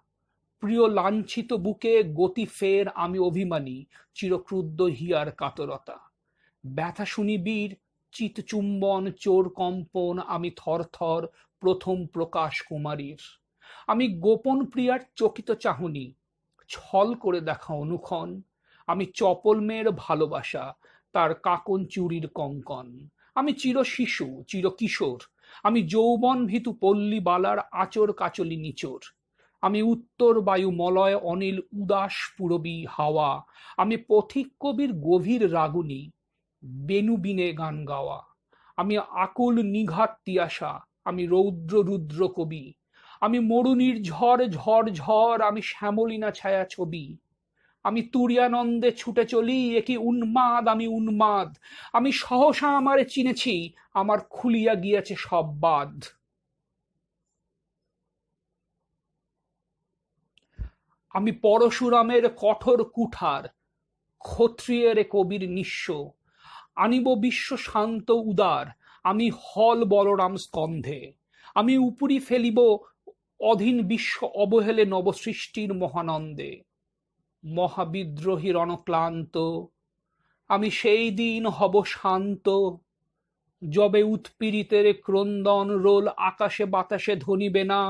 প্রিয় লাঞ্ছিত বুকে গতি ফের। আমি অভিমানী চিরক্রুদ্ধ হিয়ার কাতরতা, ব্যথা শুনিবীর চিত চুম্বন চোর কম্পন। আমি থরথর প্রথম প্রকাশ কুমারীর। আমি গোপন প্রিয়ার চকিত চাহনি, ছল করে দেখা অনুক্ষণ। আমি চপল মেয়ের ভালোবাসা, তার কাকন চুরির কঙ্কন। আমি চির শিশু চির কিশোর, আমি যৌবন ভীতু পল্লী বালার আচর কাচলি নিচোর। আমি উত্তর বায়ু মলয় অনিল উদাস পুরবী হাওয়া। আমি পথিক কবির গভীর রাগুনি, বেনুবিনে গান গাওয়া। আমি আকুল নিঘাত তিয়াসা, আমি রৌদ্র রুদ্র কবি। আমি মরুনির ঝড় ঝড় ঝড়, আমি শ্যামলিনা ছায়া ছবি। আমি তুরিয়ানন্দে ছুটে চলি, একি উন্মাদ আমি উন্মাদ। আমি সহসা আমারে চিনেছি, আমার খুলিয়া গিয়াছে সব বাঁধ। আমি পরশুরামের কঠোর কুঠার, ক্ষত্রিয়ের কবির নিঃস্ব। আনিব বিশ্ব শান্ত উদার, আমি হল বলরাম স্কন্ধে। আমি উপরি ফেলিব অধীন বিশ্ব অবহেলে নবসৃষ্টির মহানন্দে। মহাবিদ্রোহী রণক্লান্ত, আমি সেই দিন হব শান্ত, যবে উৎপীড়িতের ক্রন্দন রোল আকাশে বাতাসে ধ্বনিবে না।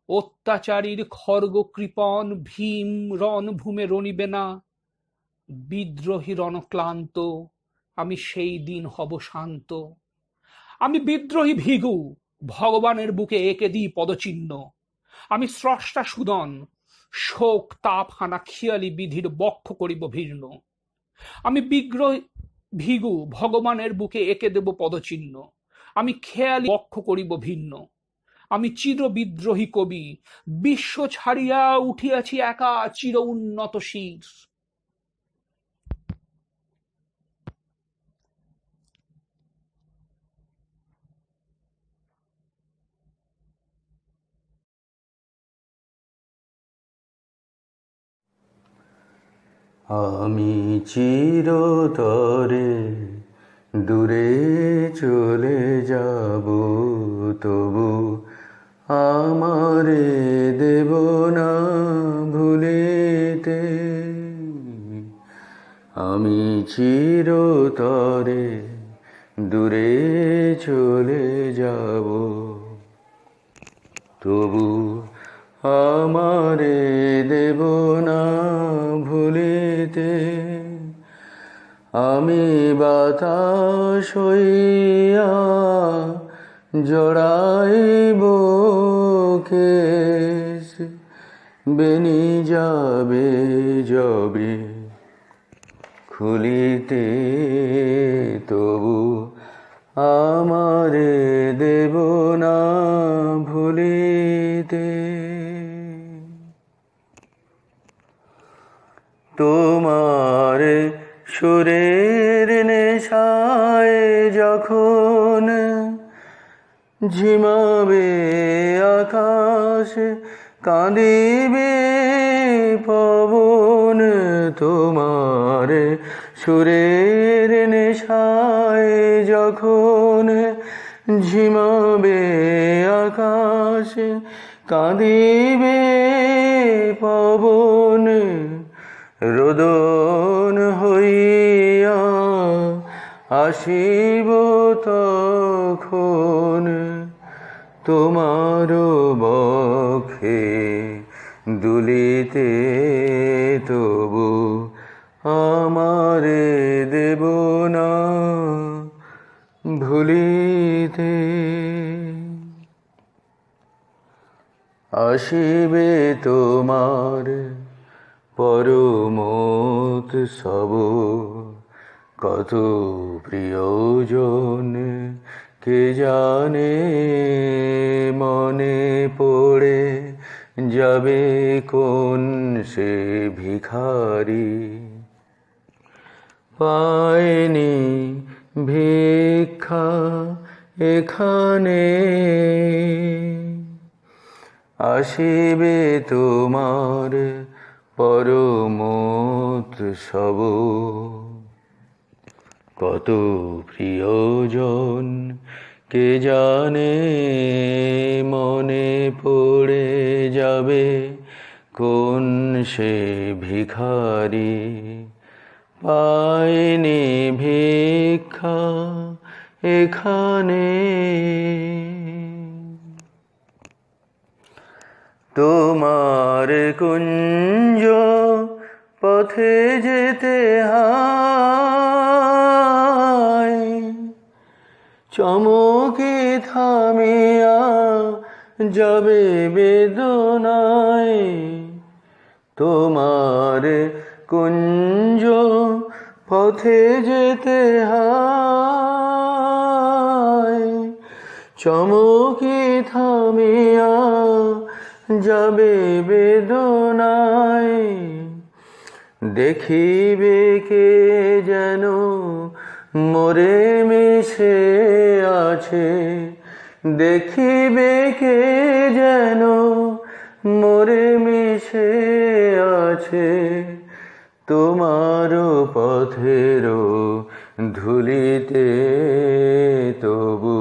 অত্যাচারীর খর্গ কৃপণ ভীম রণভূমে রণিবে না। বিদ্রোহী রণক্লান্ত, আমি সেই দিন হব শান্ত। আমি বিদ্রোহী ভিগু, ভগবানের বুকে এঁকে দিই পদচিহ্ন। আমি স্রষ্টা সুদন, শোক তাপ হানা খিয়ালি বিধির বক্ষ করিব ভিন্ন। আমি বিগ্রহী ভিগু, ভগবানের বুকে এঁকে দেব পদচিহ্ন। আমি খেয়ালি বক্ষ করিব ভিন্ন। আমি চির বিদ্রোহী কবি, বিশ্ব ছাড়িয়া উঠিয়াছি একা চির উন্নত শির। আমি চিরতরে দূরে চলে যাব, তবু আমারে দেব না ভুলিতে। আমি চিরতরে দূরে চলে যাব, তবু আমারে দেব না ভুলিতে। আমি বাতাস হইয়া জড়াইব কেশ, বেনি যাবে যবে খুলিতে, তবু আমারে দেব না ভুলিতে। তোমার সুরের নেশায় যখন ঝিমাবে আকাশ, কাঁদিবে পবন। তোমার সুরের নেশায় যখন ঝিমাবে আকাশ, কাঁদিবে পবন। রোদন হইয়া আসিব তখন, তোমার বক্ষে দুলিতে, তবু আমারে দেব না ভুলিতে। আসিবে তোমার পরমোৎসব, কত প্রিয়জন কে জানে, মনে পড়ে যাবে কোন সে ভিখারি। পায়নি ভিক্ষা এখানে আসিবে তোমার পরমোৎসব। কত প্রিয়জন কে জানে, মনে পড়ে যাবে কোন সে ভিখারি, পায়নি ভিক্ষা এখানে। তোমার কুঞ্জ পথে যেতে হায়, চমকে থামিয়া যাবে বেদনায়। তোমার কুঞ্জ পথে যেতে হায়, চমকে থামিয়া যাবে বেদনায়। দেখিবে কে যেন মোরে মিশে আছে, দেখিবে কে যেন মোরে মিশে আছে। তোমার পথের ধুলিতে তবু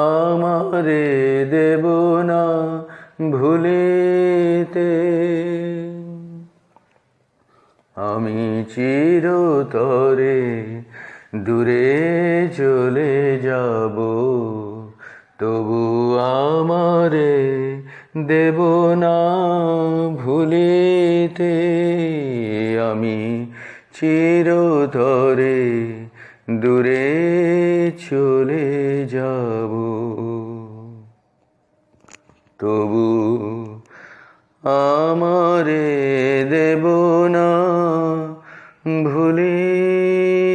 আমারে দেব না ভুলিতে। আমি চিরতরে দূরে চলে যাব, তবু আমারে দেব না ভুলিতে। আমি চিরতরে দূরে চলে যাব, তবু আমারে দেব না ভুলিতে।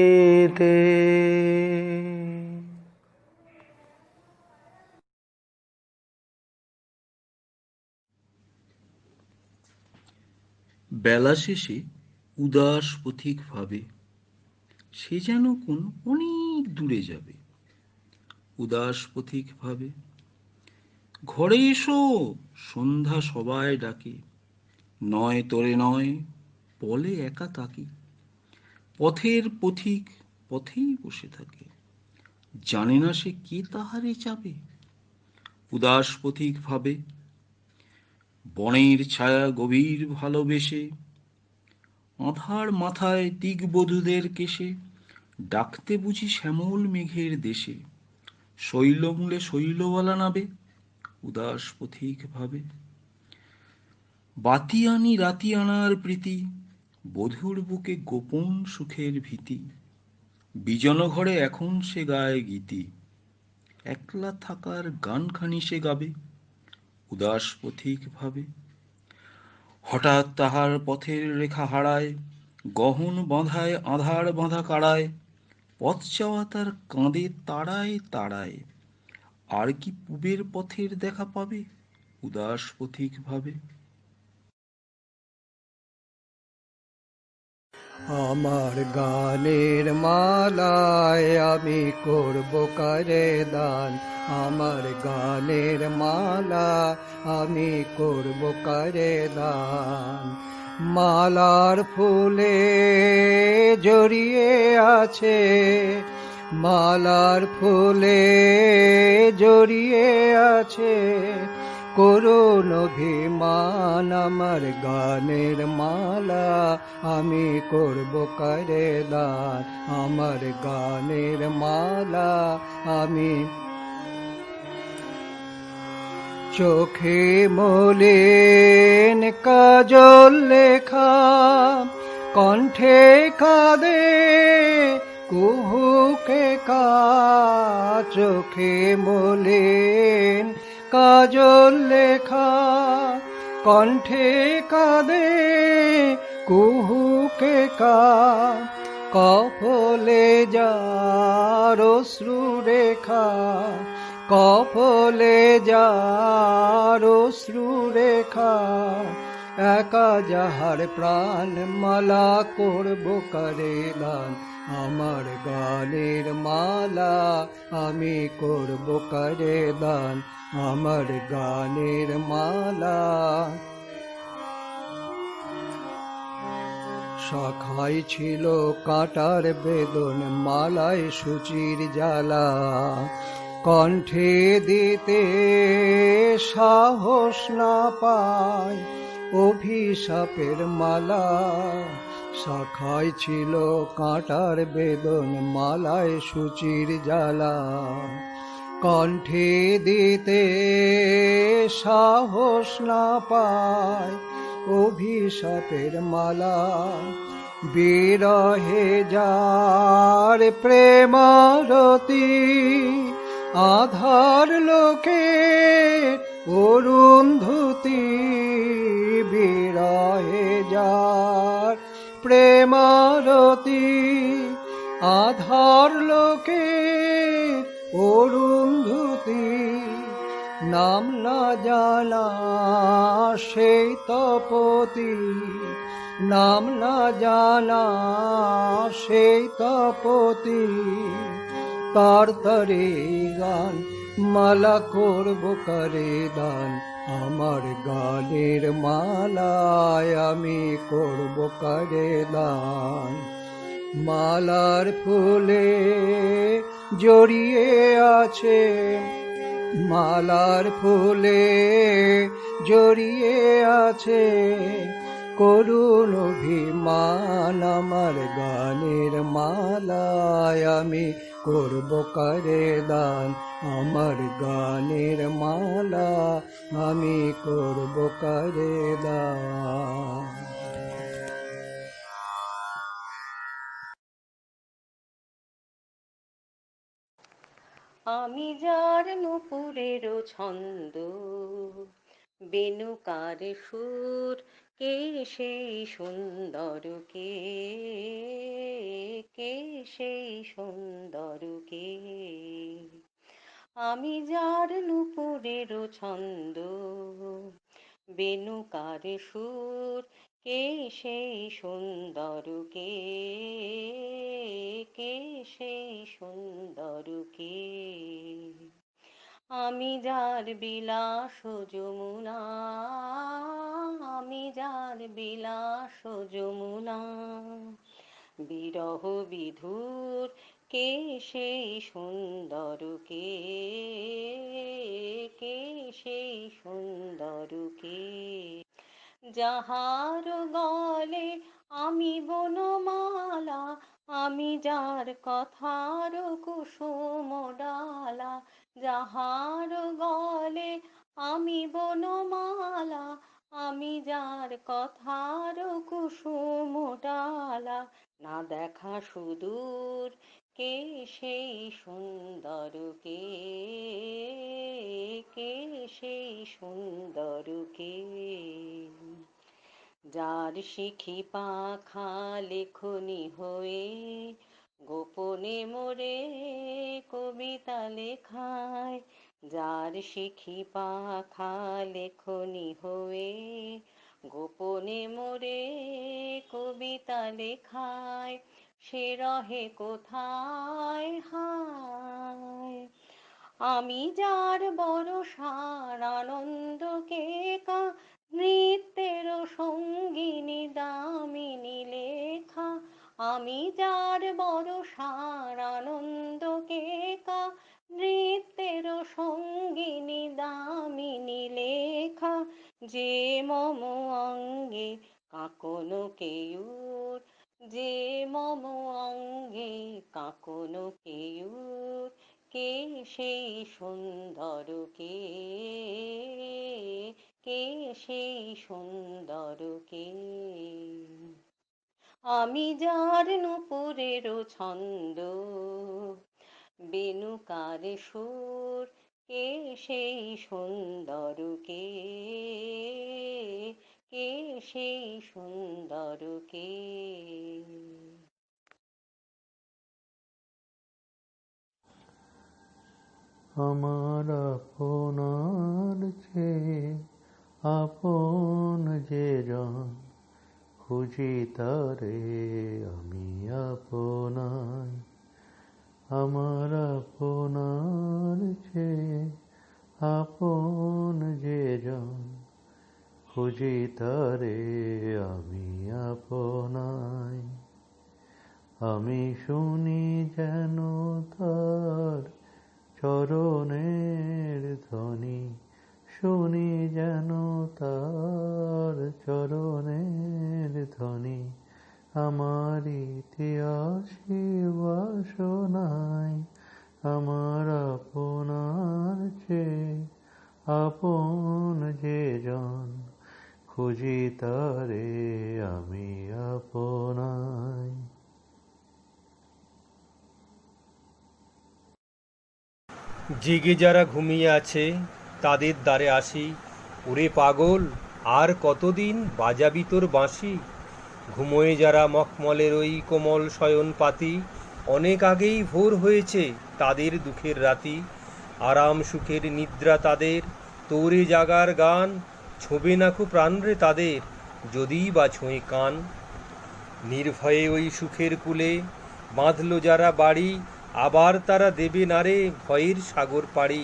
বেলা শেষে উদাস পথিক ভাবে সে যেন কোন অনেক দূরে যাবে। উদাস পথিক ভাবে ঘরে এসো, সন্ধ্যা সবাই ডাকে, নয় তোরে নয় বলে একা তাকে। পথের পথিক পথেই বসে থাকে, জানে না সে কে তাহারে চাবে। উদাস পথিক ভাবে বনের ছায়া গভীর ভালোবেসে, আঁধার মাথায় দিগবধূদের কেশে, ডাকতে বুঝি শ্যামল মেঘের দেশে, শৈলমূলে শৈলবালা নাবে। উদাস পথিক ভাবে বাতি আনি রাতি আনার প্রীতি, বধূর বুকে গোপন সুখের ভীতি। বিজন ঘরে এখন সে গায় গীতি, একলা থাকার গানখানি সে গাবে। উদাস পথিক ভাবে হঠাৎ তাহার পথের রেখা হারায়, গহন বাঁধায় আধার বাঁধা কাড়ায়। পথ চাওয়া তার কাঁদে তাড়ায় তাড়ায়, আর কি পূবের পথের দেখা পাবে। উদাস পথিক ভাবে আমার গানের মালায় আমি করব কারে দান, আমার গানের মালা আমি করব কারে দান। মালার ফুলে জড়িয়ে আছে, মালার ফুলে জড়িয়ে আছে করুণ অভিমান। আমার গানের মালা আমি করব কারে দান, আমার গানের মালা আমি। চোখে মলিন কাজল লেখা, কণ্ঠে কাঁদে কুহুকে কা। চোখে মলিন কাজল লেখা, কণ্ঠে কাঁদে কুহুকে কা। কপলে যার অশ্রু রেখা, কপলে যার অশ্রু রেখা, একা যাহার প্রাণ মালা করব কারে দান আমার গানের মালা আমি করব কারে দান আমার গানের মালা শাখায় ছিল কাঁটার বেদন মালায় সূচির জ্বালা কণ্ঠে দিতে সাহস না পায় অভিশাপের মালা শাখায় ছিল কাঁটার বেদন মালায় সূচির জ্বালা কণ্ঠে দিতে সাহস না পায় অভিশাপের মালা বিরহে যার প্রেমারতি আধার লোকে অরুন্ধতি বিরহে যার প্রেমারতি আধার লোকে অরুন্ধতি নাম না জানা সেই তপতি নাম না জানা সেই তপতি তার তরে গান মালা করব করে দান আমার গানের মালায় আমি করব করে দান মালার ফুলে জড়িয়ে আছে মালার ফুলে জড়িয়ে আছে করুণ অভিমান আমার গানের মালায় আমি করব করে দান আমার গানের মালা আমি করব করে দান আমি যার নুপুরের ছন্দ বেনুকার সুর কে সেই সুন্দর কে সেই সুন্দর কে আমি যার নুপুরের ছন্দ বেনুকার সুর কে সেই সুন্দর কে সেই সুন্দর কে আমি যার বিলাস যমুনা আমি যার বিলাস যমুনা বিরহ বিধুর কে সেই সুন্দর কে সেই সুন্দর কে যাহার গলে আমি বনমালা আমি যার কথার কুসুম ডালা যাহার গলে আমি বনমালা আমি যার কথার কুসুম ডালা না দেখা সুদূর কে সেই সুন্দর কে সেই সুন্দর কে যার শিখি পাখা লেখনি হয়ে গোপনে মোরে কবিতা লেখায় যার শিখি পাখা লেখনি হয়ে গোপনে মোরে কবিতা লেখায় সে রহে কোথায় হায় আমি যার বরষার আনন্দকে নৃত্যের সঙ্গিনী দামিনী লেখা আমি যার বরষার আনন্দকে নৃত্যের সঙ্গিনী দামিনী লেখা যে মম অঙ্গে কাঁকনো কেয়ুর যে মম অঙ্গে কাঁকনো কেয়ুর কে সেই সুন্দর কে সেই সুন্দর কে আমি যার নুপুরের ছন্দ বেনুকার সুর কে সেই সুন্দর কে সেই সুন্দর কে আমার আপনার চেয়ে আপন যে জন খুঁজি তারে আমি আপনাই, আমার আপনার চেয়ে আপন যে জন খুঁজি তারে আমি আপনাই। আমি শুনি যেন তার চরণের ধ্বনি, শুনি যেন তার চরণের ধ্বনি, আমার ইতিহাসী বাসনায়, আমার আপনার চেয়ে আপন যে জন খুঁজি তারে আমি আপনাই। জেগে যারা ঘুমিয়ে আছে তাদের দ্বারে আসি, ওরে পাগল আর কতদিন বাজাবি তোর বাঁশি। ঘুমোয় যারা মখমলের ওই কোমল শয়ন পাতি, অনেক আগেই ভোর হয়েছে তাদের দুঃখের রাতি। আরাম সুখের নিদ্রা তাদের, তোরে জাগার গান, ছোঁবে না খুব প্রাণরে তাদের যদিই বা ছোঁয় কান। নির্ভয়ে ওই সুখের কূলে বাঁধল যারা বাড়ি, আবার তারা দেবে নারে ভয়ের সাগর পাড়ি।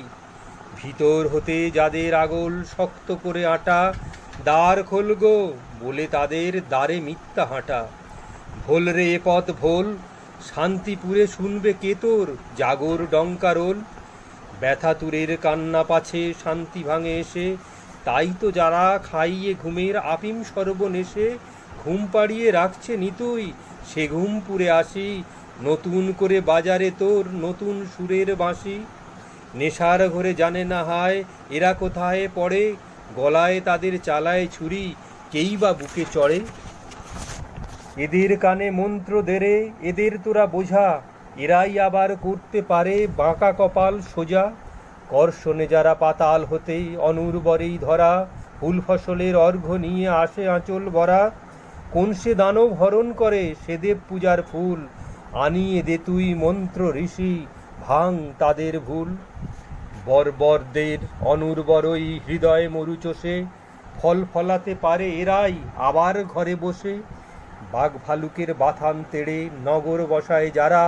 ভিতর হতে যাদের আগল শক্ত করে আটা, দ্বার খোলগো বলে তাদের দ্বারে মিথ্যা হাঁটা। ভোল রে এ পথ ভোল, শান্তিপুরে শুনবে কে তোর জাগর ডঙ্কারোল। ব্যথা তুরের কান্না পাছে শান্তি ভাঙে এসে, তাই তো যারা খাইয়ে ঘুমের আপিম সর্বনেশে ঘুম পাড়িয়ে রাখছে নিতুই, সে ঘুম পুরে আসি নতুন করে বাজারে তোর নতুন সুরের বাঁশি। নেশার ঘরে জানে না হায় এরা কোথায় পড়ে, গলায় তাদের চালায় ছুরি কেই বা বুকে চড়ে। এদের কানে মন্ত্র দেরে এদের তোরা বোঝা, এরাই আবার করতে পারে বাঁকা কপাল সোজা। কর্ষণে যারা পাতাল হতে অনুর্বরেই ধরা, ফুল ফসলের অর্ঘ্য নিয়ে আসে আঁচল ভরা। কোন সে দানব হরণ করে সে দেব পূজার ফুল, আনিয়ে দে তুই মন্ত্র ঋষি ভাঙ তাদের ভুল। বর্বরদের অনুর্বরই হৃদয় মরুচষে, ফল ফলাতে পারে এরাই আবার ঘরে বসে। বাঘ ভালুকের বাথান তেড়ে নগর বসায় যারা,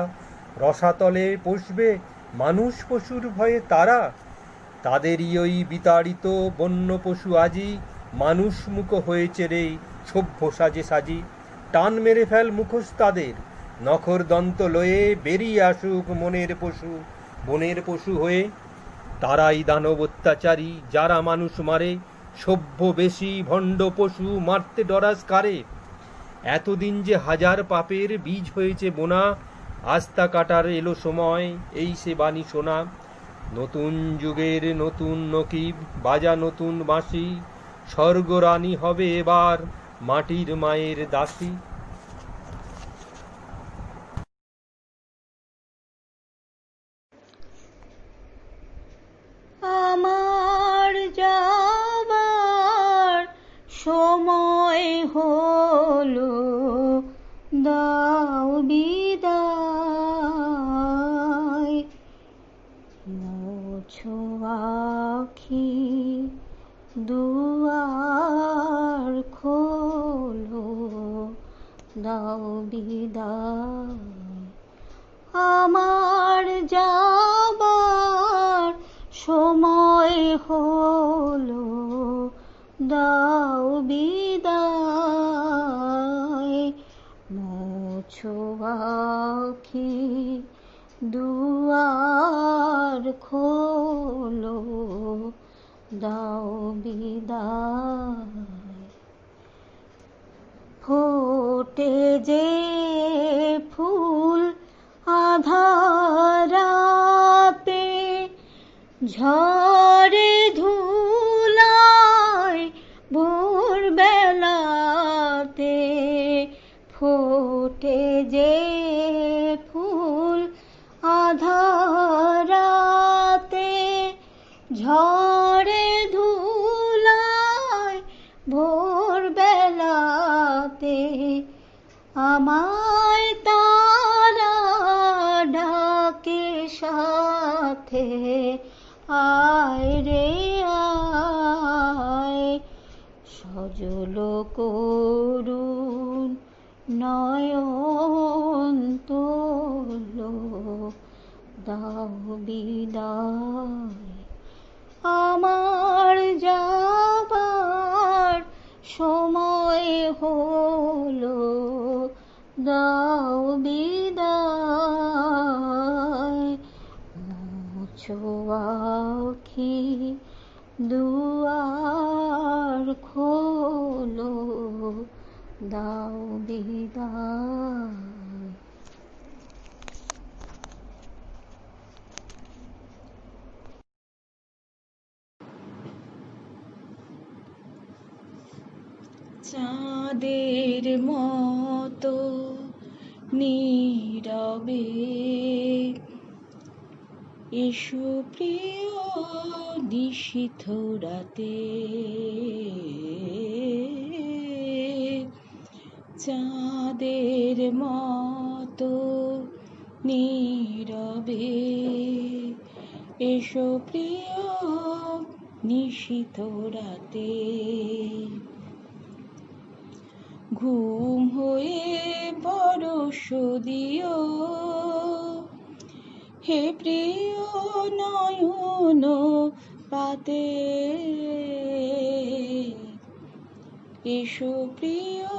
রসাতলে পোষবে মানুষ পশুর ভয়ে তারা। তাদেরই ওই বিতাড়িত বন্য পশু আজি, মানুষ মুখ হয়েছে রে সভ্য সাজে সাজি। টান মেরে ফেল মুখোশ তাদের, নখর দন্ত লয়ে বেরিয়ে আসুক মনের পশু বনের পশু হয়ে। তারাই দানব অত্যাচারী যারা মানুষ মারে, সভ্য বেশি ভণ্ড পশু মারতে ডরাস কারে। এতদিন যে হাজার পাপের বীজ হয়েছে বোনা, আস্থা কাটার এলো সময় এই সে বাণী শোনা। নতুন যুগের নতুন নকিব বাজা নতুন বাঁশি, স্বর্গরানী হবে এবার মাটির মায়ের দাসী। আমার যাবার সময় হলো, দাও বিদায়। মোছো আখি দুয়ার খোলো, দাও বিদায়। আমার যাবার সময় হলো, দাও বিদায়। মোছো আখি দুয়ার খোলো, দাও বিদায়। ফোটে যে ফুল আধারাতে, ঝড়ে ধুলায় ভোরবেলাতে। ফোটে যে ফুল আধারাতে, ঝড়ে ধুলায় ভোরবেলাতে। আমায় তারা ডাকে সাথে, আয় রে আয়। কাজল করুণ নয়ন তোলো, দাও বিদায় আমার যাবার সময় হলো, দাও বিদায়। মুছো আঁখি দুয়ার খোলো, দাও বিদায়। চাঁদের মতো নীরবে এসো প্রিয় নিশীথ রাতে, চাঁদের মতো নীরবে এসো প্রিয় নিশীথ রাতে। ঘুম হয়ে পরশ দিও হে প্রিয় নয়ন পাতে, এসো প্রিয়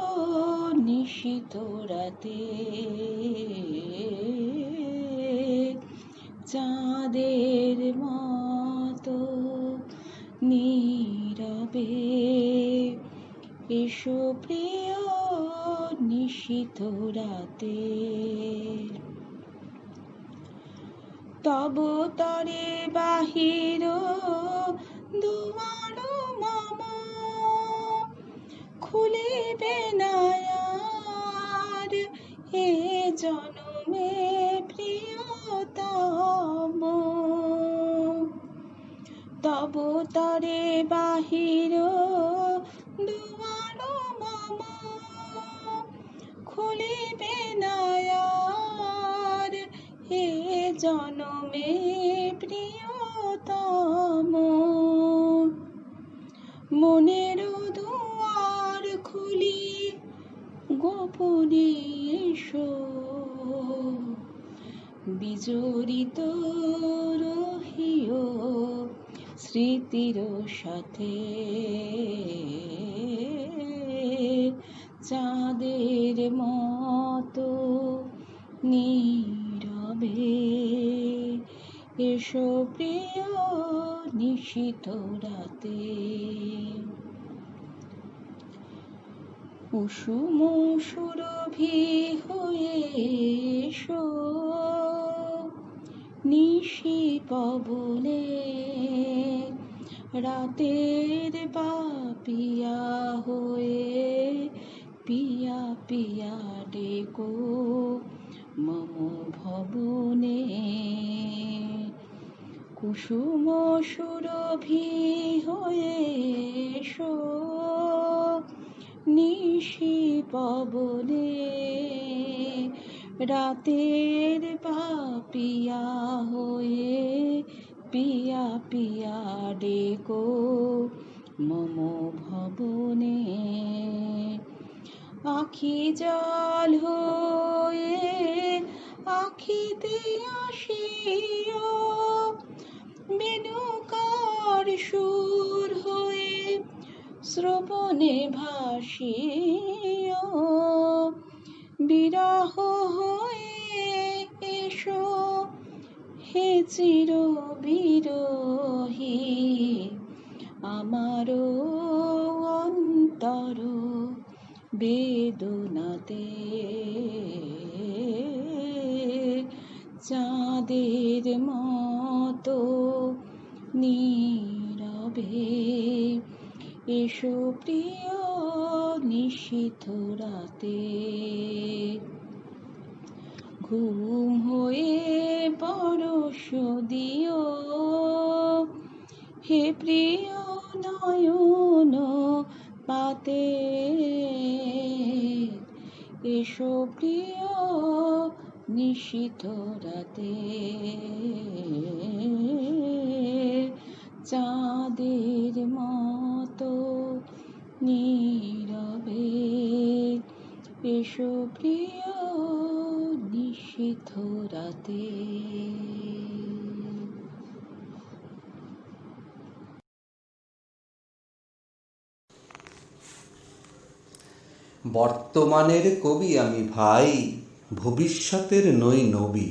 নিশীথ রাতে, চাঁদের মতো নীরবে এসো প্রিয় নিশীথ রাতে। তব তরে বাহির দুয়ার মম, খুলিবে না আর এ জনমে প্রিয়তম। তব তরে বাহির দুয়ার মম, খুলিবে না আর এ জনমে প্রিয়তম। মনের দুয়ার খুলি গোপনে এসো, বিজড়িত রহিও স্মৃতির সাথে, চাঁদের মতো নীরবে এসো প্রিয় নিশীথ রাতে। কুসুম সুরভি হয়ে এসো নিশি পবনে, রাতের পাপিয়া হয়ে পিয়া পিয়া ডেকো মম ভবনে। কুসুম সুরভি হয়ে এসো নিশি পবনে, রাতের পাপিয়া হয়ে পিয়া পিয়া ডেকো মম ভবনে। আখি জল হয়ে আখিতে আসিও, বেণুকার সুর হয়ে শ্রবণে ভাসিও, বিরহ হয়ে এসো হে চির বিরহী আমারও অন্তর বেদনাতে, চাঁদের মতো নীরবে এসো প্রিয় নিশীথ রাতে। ঘুম হয়ে পরশ দিও হে প্রিয় নয়ন পাতে, এসো প্রিয় নিশীথ রাতে, চাঁদের মতো নীরবে এসো প্রিয় নিশীথ রাতে। বর্তমানের কবি আমি ভাই, ভবিষ্যতের নই নবী।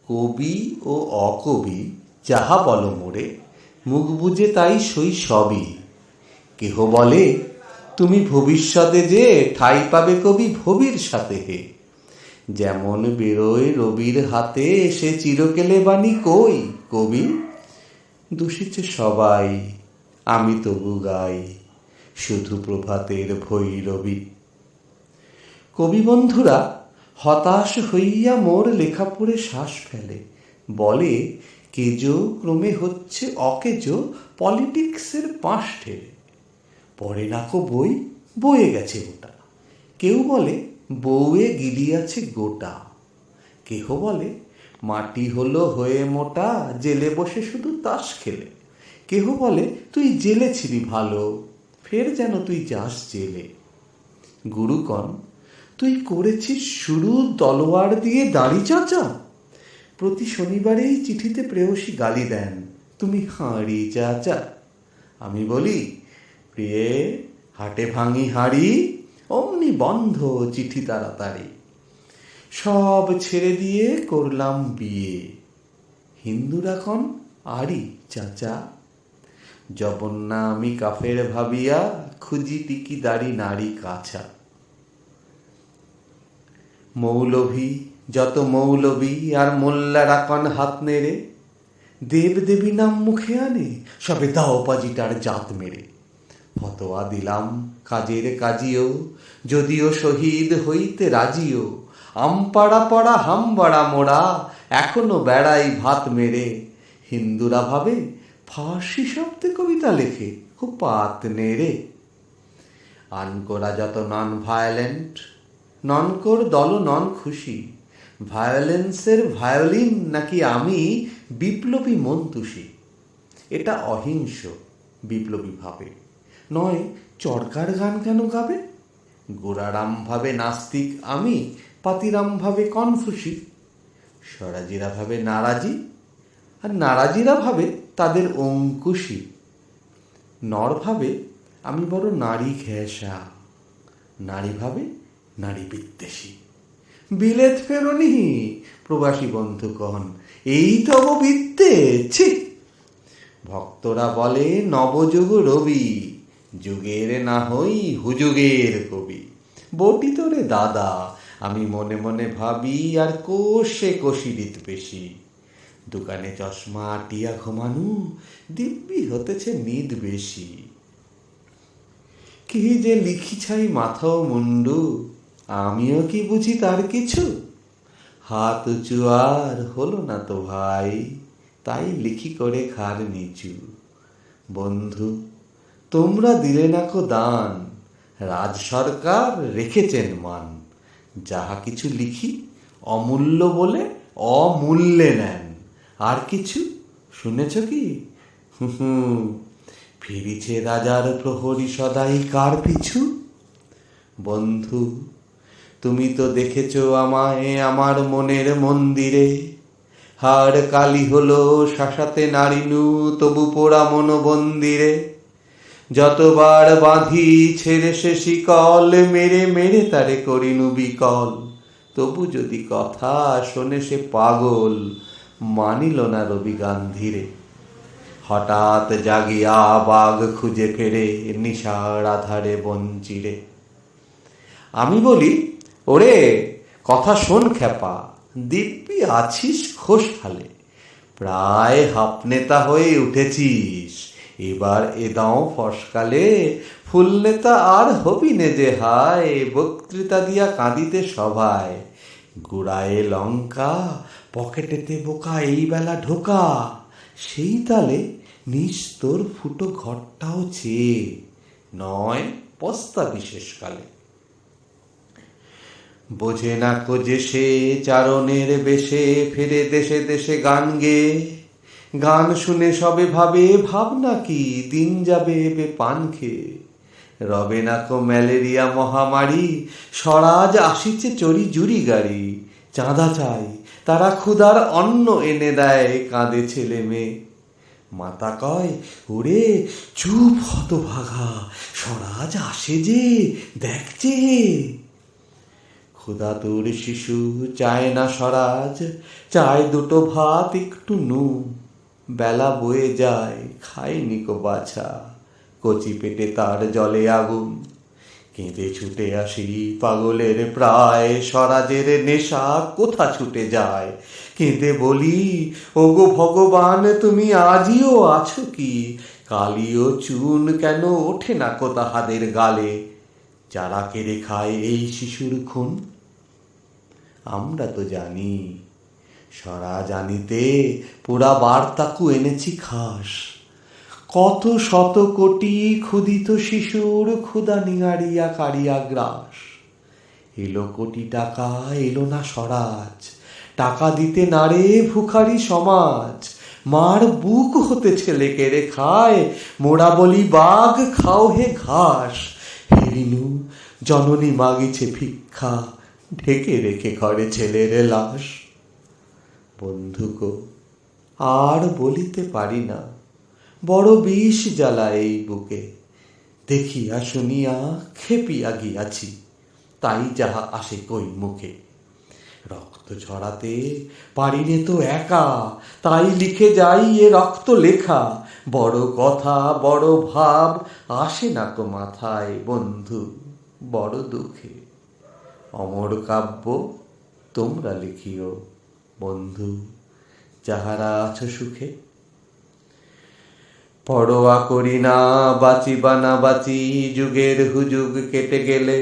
কবি ও অকবি যাহা বল মোরে, মুখ বুজে তাই সই সবই। কেহ বলে তুমি ভবিষ্যতে যে ঠাই পাবে কবি ভবির সাথে হে। যেমন বেরোয় রবির হাতে সে চিরকেলে বাণী কই কবি। দূষিছে সবাই আমি তবু গাই শুধু প্রভাতের ভৈরবী। কবি বন্ধুরা হতাশ হইয়া মোর লেখা পড়ে শ্বাস ফেলে, বলে কেজো ক্রমে হচ্ছে অকেজো পলিটিক্সের পাশ ঠেলে। পড়ে নাকো বই, বয়ে গেছে ওটা। কেউ বলে বউয়ে গিলিয়াছে গোটা। কেহ বলে মাটি হলো হয়ে মোটা জেলে বসে শুধু তাস খেলে। কেহ বলে তুই জেলে ছিলি ভালো, ফের যেন তুই যাস জেলে। গুরুকণ তুই করেছিস শুরু তলোয়ার দিয়ে দাড়ি চাচা। প্রতি শনিবারেই চিঠিতে প্রেয়সী গালি দেন, তুমি হাঁড়ি চাচা। আমি বলি প্রিয়ে হাটে ভাঙি হাঁড়ি, অমনি বন্ধ চিঠি তাড়াতাড়ি। সব ছেড়ে দিয়ে করলাম বিয়ে, হিন্দুরা কন আড়ি চাচা। জবন্না আমি কাফের ভাবিয়া খুঁজি টিকি দাড়ি নারী কাছা। মৌলভী যত মৌলবী আর মোল্লারা কন হাত নেড়ে, দেব দেবী নাম মুখে আনে সবে দাও পাজিটার জাত মেরে। ফতোয়া দিলাম কাজের কাজিও, যদিও শহীদ হইতে রাজিও। আমপাড়া পড়া হামবাড়া মোড়া এখনো বেড়াই ভাত মেরে। হিন্দুরা ভাবে ফার্সি শব্দে কবিতা লেখে খুব পাত নেড়ে। আনকোরা যত নন ভায়োলেন্ট, ননকোর দল নন খুশি। ভায়োলেন্সের ভায়োলিন নাকি আমি বিপ্লবী মন্তুষী। এটা অহিংস বিপ্লবী ভাবে, নয় চরকার গান কেন গাবে। গোরারাম ভাবে নাস্তিক আমি, পাতিরাম ভাবে কনফুসি। স্বরাজিরা ভাবে নারাজি, আর নারাজিরা ভাবে তাদের অঙ্কুশী। নর ভাবে আমি বড় নারী ঘেঁষা, নারী ভাবে নারী বিদ্বেষী। বিলেত ফেরনি প্রবাসী বন্ধুগণ, এই তব বিদ্যে ছি। ভক্তরা বলে নবযুগ রবি, যুগের না হই হুযুগের কবি। বটি তোরে দাদা আমি মনে মনে ভাবি, আর কোষে কষিরিত বেশি। দোকানে চশমা আটিয়া ঘুমানু, দিব্যি হতেছে নিদ বেশি। কি যে লিখি ছাই মাথা ও মুন্ডু, আমিও কি বুঝি তার কিছু। হাত উঁচু আর হলো না তো ভাই, তাই লিখি করে ঘাড় নিচু। বন্ধু তোমরা দিলে না কো দান, রাজ সরকার রেখেছেন মান। যাহা কিছু লিখি অমূল্য বলে অমূল্যে নেন। আর কিছু শুনেছ কি? ফিরিছে রাজার প্রহরী সদাই কার পিছু। বন্ধু তুমি তো দেখেছ আমায় আমার মনের মন্দিরে। হাড় কালি হলো শাসাতে নারিনু, তবু পোড়া মন বন্দিরে। যতবার বাঁধি ছেড়ে সে শিকল, মেরে মেরে তারে করিনু বিকল। তবু যদি কথা শোনে সে পাগল, মানিল না রবি গান্ধীরে। হঠাৎ জাগিয়া বাঘ খুঁজে ফেরে নিশার আধারে বঞ্চিরে। আমি বলি ওরে কথা শোন খেপা, দিব্যি আছিস খোশহালে। প্রায় হাফ নেতা হয়ে উঠেছিস, এবার এ দাও ফসকালে। ফুল নেতা আর হবি নে যে হায়, বক্তৃতা দিয়া কাঁদিতে সভায়। গুড়ায়ে লঙ্কা পকেটেতে বোকা এই বেলা ঢোকা। সেই তালে নিস্তর ফুটো ঘরটাও চেয়ে, নয় পস্তা বিশেষকালে। বোঝে না কো যে সে চারণের বেশে ফিরে দেশে দেশে গান গেয়ে। গান শুনে সবে ভাবে ভাবনা কি দিন যাবে বে পান খেয়ে। রবে না কো ম্যালেরিয়া মহামারী, স্বরাজ আসিছে চড়ি জুড়ি গাড়ি। চাঁদা চাই তারা ক্ষুধার অন্ন এনে দেয়, কাঁদে ছেলে মেয়ে। মাতা কয় ওরে চুপ হতভাগা, স্বরাজ আসে যে দেখছে। ক্ষুধাতুর শিশু চায় না স্বরাজ, চায় দুটো ভাত একটু নুন। বেলা বয়ে যায় খায়নি কো বাছা, কচি পেটে তার জলে আগুন। কেঁদে ছুটে আসি পাগলের প্রায়, স্বরাজের নেশা কোথা ছুটে যায়। কেঁদে বলি ওগো ভগবান তুমি আজিও আছো কি, কালিও চুন কেন ওঠে না কো তাহাদের গালে। যারা কেড়ে খায় এই শিশুর খুন, আমরা তো জানি স্বরাজ আনিতে পুরা বার্তাকু এনেছি খাস। কত শত কোটি ক্ষুদিত শিশুর ক্ষুদা নিঙাড়িয়া কাড়িয়া গ্রাস। এলো কোটি টাকা এলো না স্বরাজ, টাকা দিতে নারে ভুখারি সমাজ। মার বুক হতে ছেলে কেড়ে খায়, মোড়া বলি বাঘ খাও হে ঘাস। হেরিনু জননী মাগিছে ভিক্ষা, ঢেকে রেখে ঘরে ছেলের লাশ। বন্ধুকো আর বলিতে পারি না, বড় বিষ জ্বালা এই বুকে। দেখিয়া শুনিয়া খেপিয়া গিয়াছি, তাই যাহা আসে কই মুখে। রক্ত ঝরাতে পারিনে তো একা, তাই লিখে যাই এ রক্ত লেখা। বড় কথা বড় ভাব আসে না তো মাথায় বন্ধু, বড় দুঃখে। অমর কাব্য তোমরা লিখিও বন্ধু, যাহারা আছো সুখে। পরোয়া করি না বাঁচি বা না বাঁচি, যুগের হুজুগ কেটে গেলে।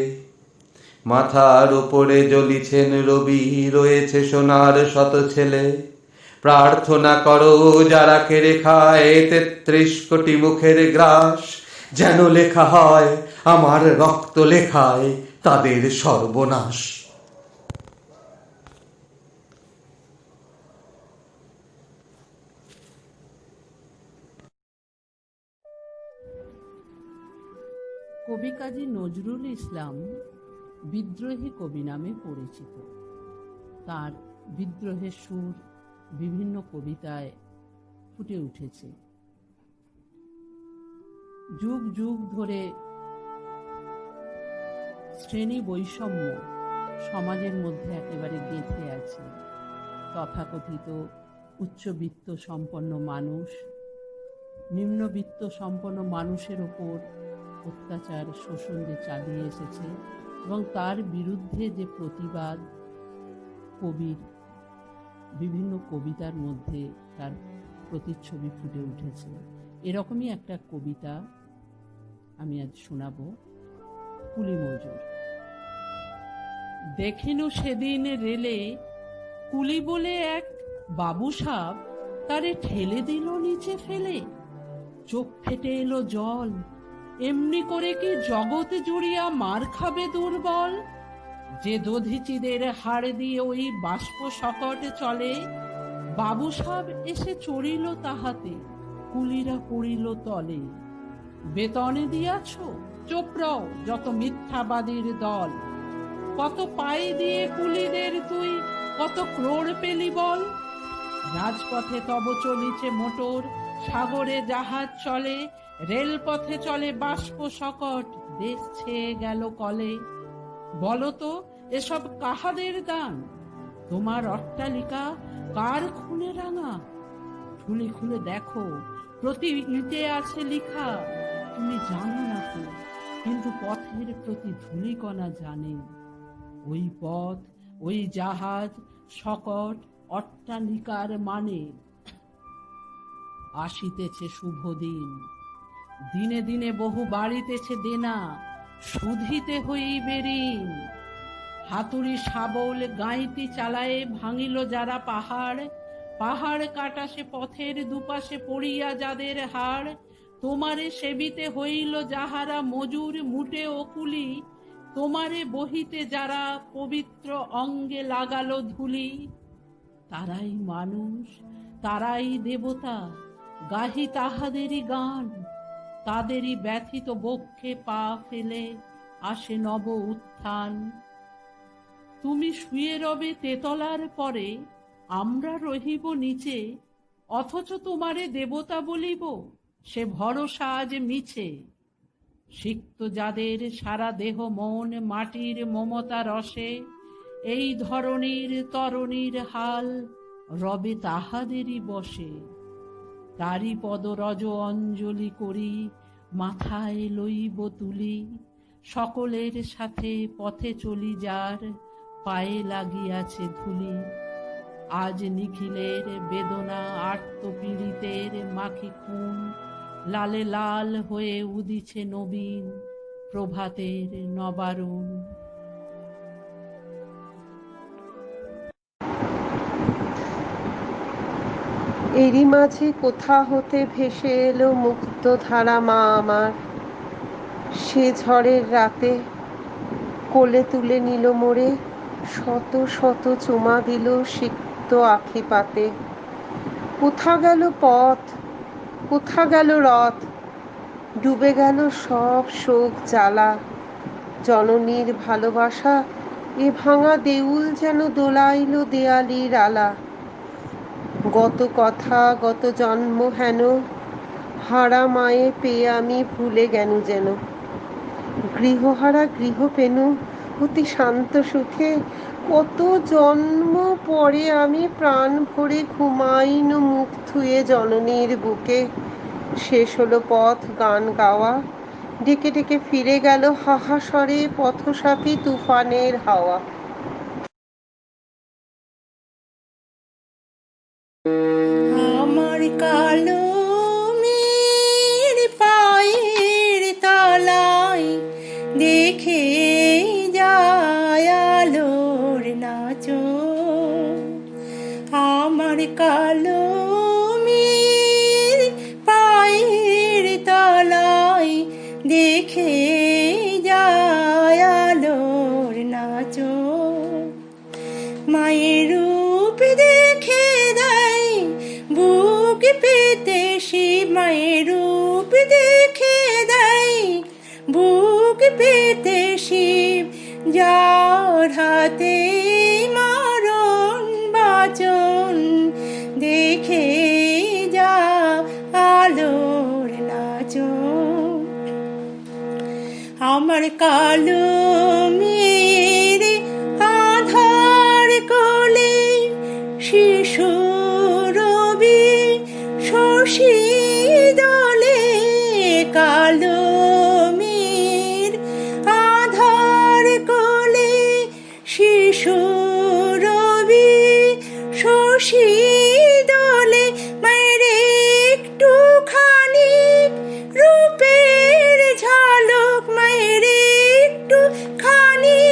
মাথার উপরে জ্বলিছেন রবি, রয়েছে সোনার শত ছেলে। প্রার্থনা করো যারা কেড়ে খায় ৩৩ কোটি মুখের গ্রাস, যেন লেখা হয় আমার রক্ত লেখায় তাদের সর্বনাশ। কবি কাজী নজরুল ইসলাম বিদ্রোহী কবি নামে পরিচিত। তার বিদ্রোহের সুর বিভিন্ন কবিতায় ফুটে উঠেছে। যুগ যুগ ধরে শ্রেণী বৈষম্য সমাজের মধ্যে একেবারে গেঁথে আছে। তথাকথিত উচ্চবিত্ত সম্পন্ন মানুষ নিম্নবিত্ত সম্পন্ন মানুষের ওপর অত্যাচার শোষণ যে চালিয়ে এসেছে এবং তার বিরুদ্ধে যে প্রতিবাদ কবির বিভিন্ন কবিতার মধ্যে তার প্রতিচ্ছবি ফুটে উঠেছে। এরকমই একটা কবিতা আমি আজ শোনাবো, কুলি মজুর। দেখিনু সেদিন রেলে কুলি বলে এক বাবু সাব, তারে ঠেলে দিল নিচে ফেলে। চোখ ফেটে এলো জল, এমনি করে কি জগৎ জুড়িয়া মার খাবে দুর্বল। যে দধিচিদের হাড় দিয়ে ওই বাষ্প সকট চলে, বাবু সাব এসে চড়িল তাহাতে, কুলিরা পড়িল তলে। বেতনে দিয়াছ চোপড়াও যত মিথ্যাবাদীর দল, কত পাই দিয়ে কুলিদের তুই কত ক্রোড় পেলি বল। রাজপথে তব চলিছে মোটর, সাগরে জাহাজ চলে, রেলপথে চলে বাষ্প সকট, দেশ ছেয়ে গেল কলে। বলতো এসব কাহাদের দান, তোমার অট্টালিকা কার খুনে রাঙা। খুলে খুলে দেখো প্রতি ইটে আছে লিখা, তুমি জানো না তো কিন্তু পথের প্রতি ধূলিকণা জানে। ওই পথ ওই জাহাজ সকট অট্টালিকার মানে। আসিতেছে শুভ দিন, দিনে দিনে বহু বাড়িতেছে দেনা, শুধিতে হইবে ঋণ। হাতুড়ি শাবল গাঁইতি চালায়ে ভাঙিল যারা পাহাড়, পাহাড় কাটা সে পথের দুপাশে পড়িয়া যাদের হাড়। তোমারে সেবিতে হইল যাহারা মজুর মুটে ও কুলি, তোমারে বহিতে যারা পবিত্র অঙ্গে লাগালো ধুলি। তারাই মানুষ তারাই দেবতা, গাহি তাহাদেরই গান। তাদেরই ব্যথিত বক্ষে পা ফেলে আসে নব উত্থান। তুমি শুয়ে রবে তেতলার পরে, আমরা রহিব নিচে, অথচ তোমারে দেবতা বলিব, সে ভরসা আজ মিছে। সিক্ত যাদের সারা দেহ মন মাটির মমতা রসে, এই ধরনীর তরণীর হাল রবে তাহাদেরই বসে। তারি পদরজ অঞ্জলি করি, মাথায় লইব তুলি, সকলের সাথে পথে চলি যার, পায়ে লাগিয়াছে ধুলি। আজ নিখিলের বেদনা আর্ত পীড়িতের মাখি খুন, লালে লাল হয়ে উদিছে নবীন প্রভাতের নবারুণ। এরই মাঝে কোথা হতে ভেসে এলো মুক্ত ধারা মা আমার, সে ঝড়ের রাতে কোলে তুলে নিল মোরে, শত শত চুমা দিল সিক্ত আখি পাতে। কোথা গেল পথ, কোথা গেল রথ, ডুবে গেল সব শোক জ্বালা। জননীর ভালোবাসা এ ভাঙা দেউল যেন দোলাইল দেয়ালির আলা। গত কথা গত জন্ম হেন, হারা মায়ে পেয়ে আমি ভুলে গেনু যেন। গৃহহারা গৃহ পেনু অতি শান্ত সুখে, কত জন্ম পরে আমি প্রাণ ভরে ঘুমাইনু মুখ থুয়ে জননীর বুকে। শেষ হলো পথ গান গাওয়া, ডেকে ডেকে ফিরে গেল হাহাস্বরে পথসাপী তুফানের হাওয়া। আমার কালো মেয়ের পায়ের তলায় দেখে যায় আলোর নাচন। আমার কালো মেয়ের পায়ের তলায় দেখে যায় আলোর নাচন। মায়ের রূপ দেখে দেয় বুক পেতে শিব, মায়ের রূপ দেখে দেয় বুক পেতে শিব। যার হাতে মরণ বাচন দেখে যা আলোর নাচন। আমার কালো মেয়ের আধার কোলে শিশু রবি শশী দলে। কালো মেয়ের আধার কোলে শিশু রবি শশী দলে। মায়ের একটুখানি রূপের ঝলক, মায়ের একটুখানি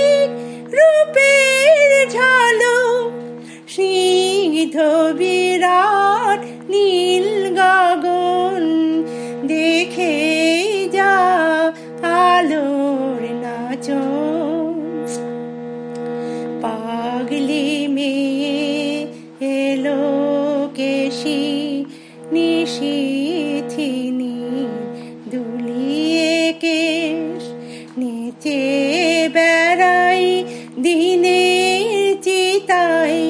রূপের ঝলক। স্নিগ্ধ বিরাট নীল গগন দেখে যা আলোর নাচন। পাগলি মেয়ে এলো কেশি নিশিথিনী দুলিয়ে কেশ। নেচে বেড়াই দিনের চিতায়,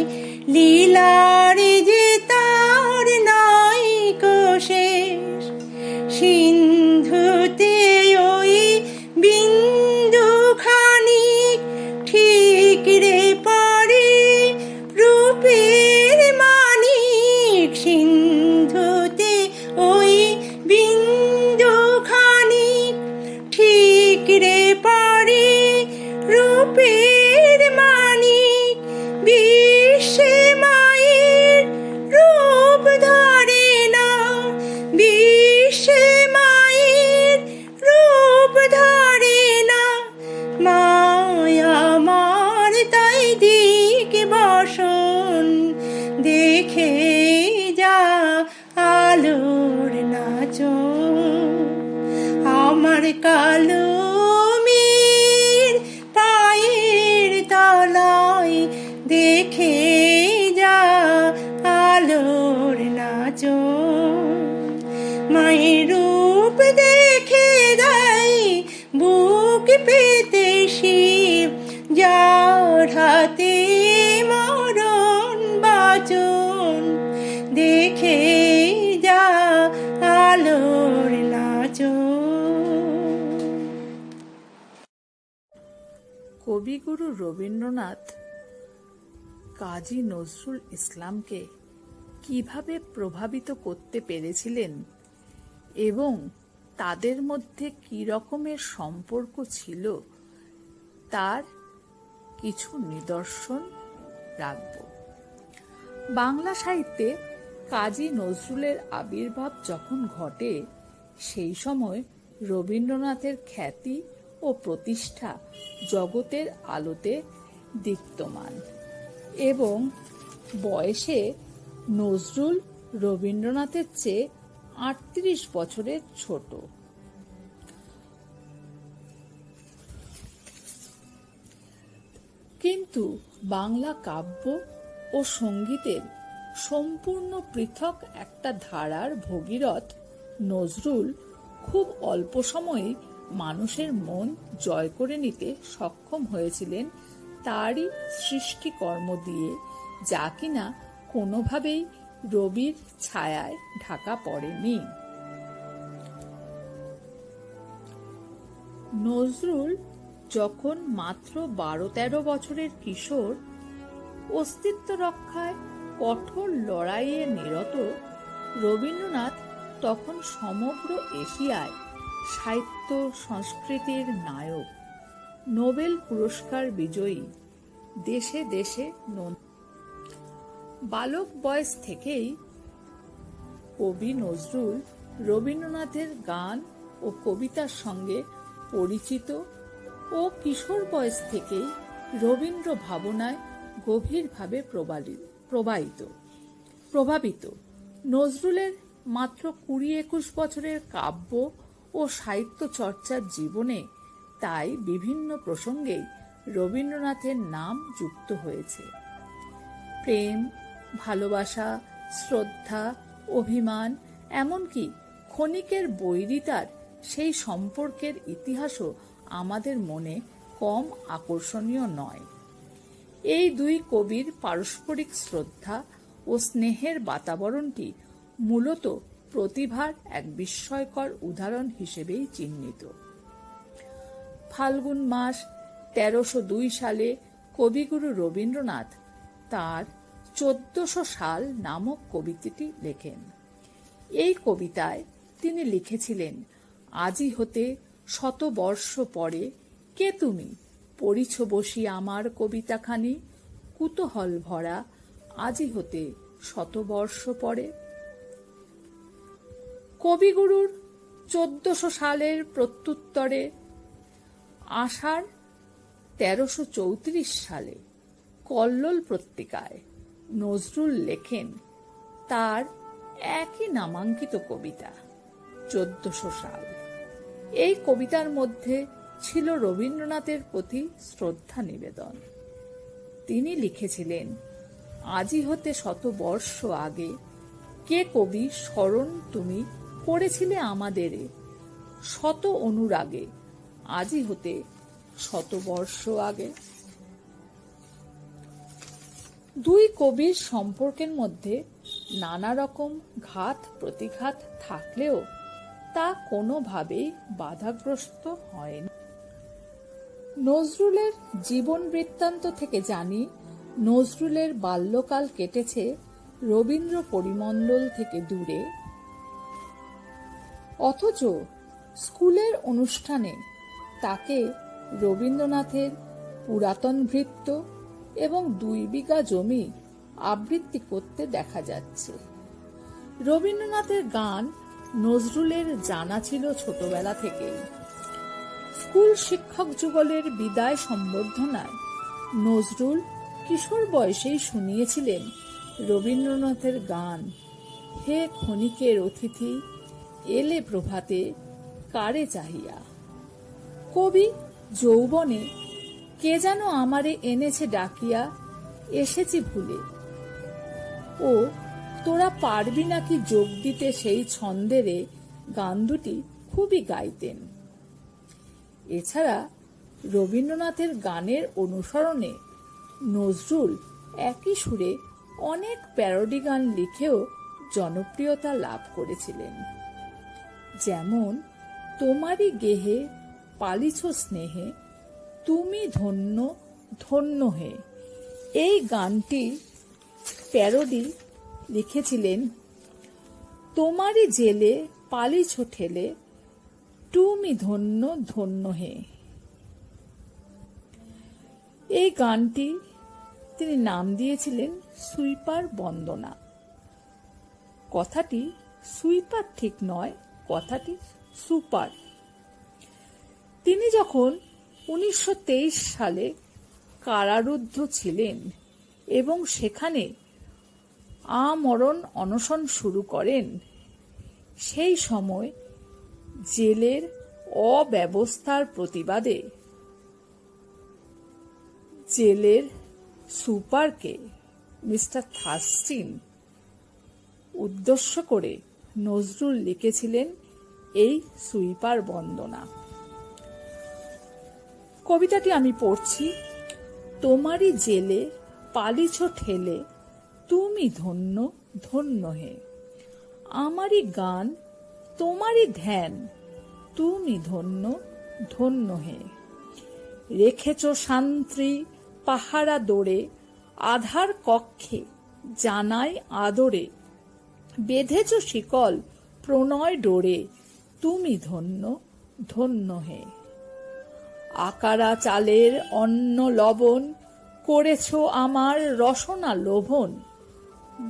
লীলার যে তার নাই শেষ। সিন্ধুতে ওই বিন্দু খানিক ঠিক রে পড়ে রূপের মানিক। সিন্ধুতে ওই বিন্দু খানিক ঠিক রে পড়ে রূপের মানিক। বিশ্বে মায়ের রূপ ধরে না, বিশ্বে মায়ের রূপ ধরে না। মায়া আমার তাই দিক বসন দেখে যা আলোর নাচন। আমার কালো মেয়ের পায়ের তলায় দেখে যা আলোর নাচন। মায়ের রূপ দেখ হাতে মরণ বাজন, দেখে যা আলোর লাজন। কবিগুরু রবীন্দ্রনাথ কাজী নজরুল ইসলামকে কিভাবে প্রভাবিত করতে পেরেছিলেন এবং তাদের মধ্যে কী রকমের সম্পর্ক ছিল তার কিছু নিদর্শন রাখব। বাংলা সাহিত্যে কাজী নজরুলের আবির্ভাব যখন ঘটে, সেই সময় রবীন্দ্রনাথের খ্যাতি ও প্রতিষ্ঠা জগতের আলোতে দীপ্তমান এবং বয়সে নজরুল রবীন্দ্রনাথের চেয়ে ৩৮ বছরের ছোট। কিন্তু বাংলা কাব্য ও সঙ্গীতের সম্পূর্ণ পৃথক একটা ধারার ভগীরথ নজরুল খুব অল্প সময়ে মানুষের মন জয় করে নিতে সক্ষম হয়েছিলেন তারই সৃষ্টিকর্ম দিয়ে, যা কিনা কোনোভাবেই রবির ছায়ায় ঢাকা পড়েনি। নজরুল যখন মাত্র ১২-১৩ বছরের কিশোর, অস্তিত্ব রক্ষায় কঠোর লড়াইয়ে নিরত, রবীন্দ্রনাথ তখন সমগ্র এশিয়ায় সাহিত্য সংস্কৃতির নায়ক, নোবেল পুরস্কার বিজয়ী, দেশে দেশে বালক বয়স থেকেই কবি নজরুল রবীন্দ্রনাথের গান ও কবিতার সঙ্গে পরিচিত ও কিশোর বয়স থেকেই রবীন্দ্র ভাবনায় গভীরভাবে প্রভাবিত। নজরুলের মাত্র ২০-২১ বছরের কাব্য ও সাহিত্য চর্চার জীবনে তাই বিভিন্ন প্রসঙ্গেই রবীন্দ্রনাথের নাম যুক্ত হয়েছে। প্রেম, ভালোবাসা, শ্রদ্ধা, অভিমান, এমনকি ক্ষণিকের বৈরিতার সেই সম্পর্কের ইতিহাসও আমাদের মনে কম আকর্ষণীয় নয়। এই দুই কবির পারস্পরিক শ্রদ্ধা ও স্নেহের বাতাবরণটি মূলত প্রতিভার এক বিস্ময়কর উদাহরণ হিসেবেই চিহ্নিত। ফাল্গুন মাস ১৩০২ সালে কবিগুরু রবীন্দ্রনাথ তাঁর ১৪০০ সাল নামক কবিতাটি লেখেন। এই কবিতায় তিনি লিখেছিলেন, আজি হতে ১০০ বর্ষ পরে কে তুমি পড়িছ বসি আমার কবিতাখানি, কুতূহল ভরা আজি হতে ১০০ বর্ষ পরে। কবিগুরুর ১৪০০ সালের প্রত্যুত্তরে আষাঢ় ১৩৩৪ সালে কল্লোল পত্রিকায় নজরুল লেখেন তার একই নামাঙ্কিত কবিতা ১৪০০ সাল। এই কবিতার মধ্যে ছিল রবীন্দ্রনাথের প্রতি শ্রদ্ধা নিবেদন। তিনি লিখেছিলেন, আজি হতে ১০০ বর্ষ আগে কে কবি স্মরণ তুমি করেছিলে আমাদেরে, শত অনুরাগে আজি হতে ১০০ বর্ষ আগে। দুই কবির সম্পর্কের মধ্যে নানা রকম ঘাত প্রতিঘাত থাকলেও তা কোনোভাবেই বাধাগ্রস্ত হয়নি। নজরুলের জীবন বৃত্তান্ত থেকে জানি, নজরুলের বাল্যকাল কেটেছে রবীন্দ্র পরিমণ্ডল থেকে দূরে, অথচ স্কুলের অনুষ্ঠানে তাকে রবীন্দ্রনাথের পুরাতন ভৃত্য এবং ২ বিঘা জমি আবৃত্তি করতে দেখা যাচ্ছে। রবীন্দ্রনাথের গান নজরুলের জানা ছিল ছোটবেলা থেকেই। স্কুল শিক্ষক যুগলের বিদায় সম্বর্ধনায় নজরুল কিশোর বয়সেই শুনিয়েছিলেন রবীন্দ্রনাথের গান, হে ক্ষণিকের অতিথি এলে প্রভাতে কারে চাহিয়া। কবি যৌবনে কে যেন আমারে এনেছে ডাকিয়া, এসেছি ভুলে, ও তোরা পারবি নাকি যোগ দিতে সেই ছন্দেরে গান দুটি খুবই গাইতেন। এছাড়া রবীন্দ্রনাথের গানের অনুসরণে নজরুল একই সুরে অনেক প্যারোডি গান লিখেও জনপ্রিয়তা লাভ করেছিলেন। যেমন তোমারই গেহে পালিছ স্নেহে, তুমি ধন্য ধন্য হে। এই গানটি প্যারোডি লিখেছিলেন তোমারই জেলে পালিছ ঠেলে, তুমি ধন্য ধন্য হে। এই গানটি তিনি নাম দিয়েছিলেন সুইপার বন্দনা। কথাটি সুইপার ঠিক নয়, কথাটি সুপার। তিনি যখন 1923 সালে কারারুদ্ধ ছিলেন এবং সেখানে আমরণ অনশন শুরু করেন, সেই সময় জেলের অব্যবস্থার প্রতিবাদে জেলের সুপারকে মিস্টার থার্স্টিন উদ্দেশ্য করে নজরুল লিখেছিলেন এই সুইপার বন্দনা। কবিতাটি আমি পড়ছি। তোমারই জেলে পালিছ ঠেলে, তুমি ধন্য ধন্য হে। আমারই গান তোমারই ধ্যান, তুমি ধন্য ধন্য হে। রেখেছ শান্তি পাহারা দোড়ে, আধার কক্ষে জানাই আদরে। বেঁধেছ শিকল প্রণয় ডোরে, তুমি ধন্য ধন্য হে। আকারা চালের অন্ন লবণ, করেছ আমার রসনা লোভন।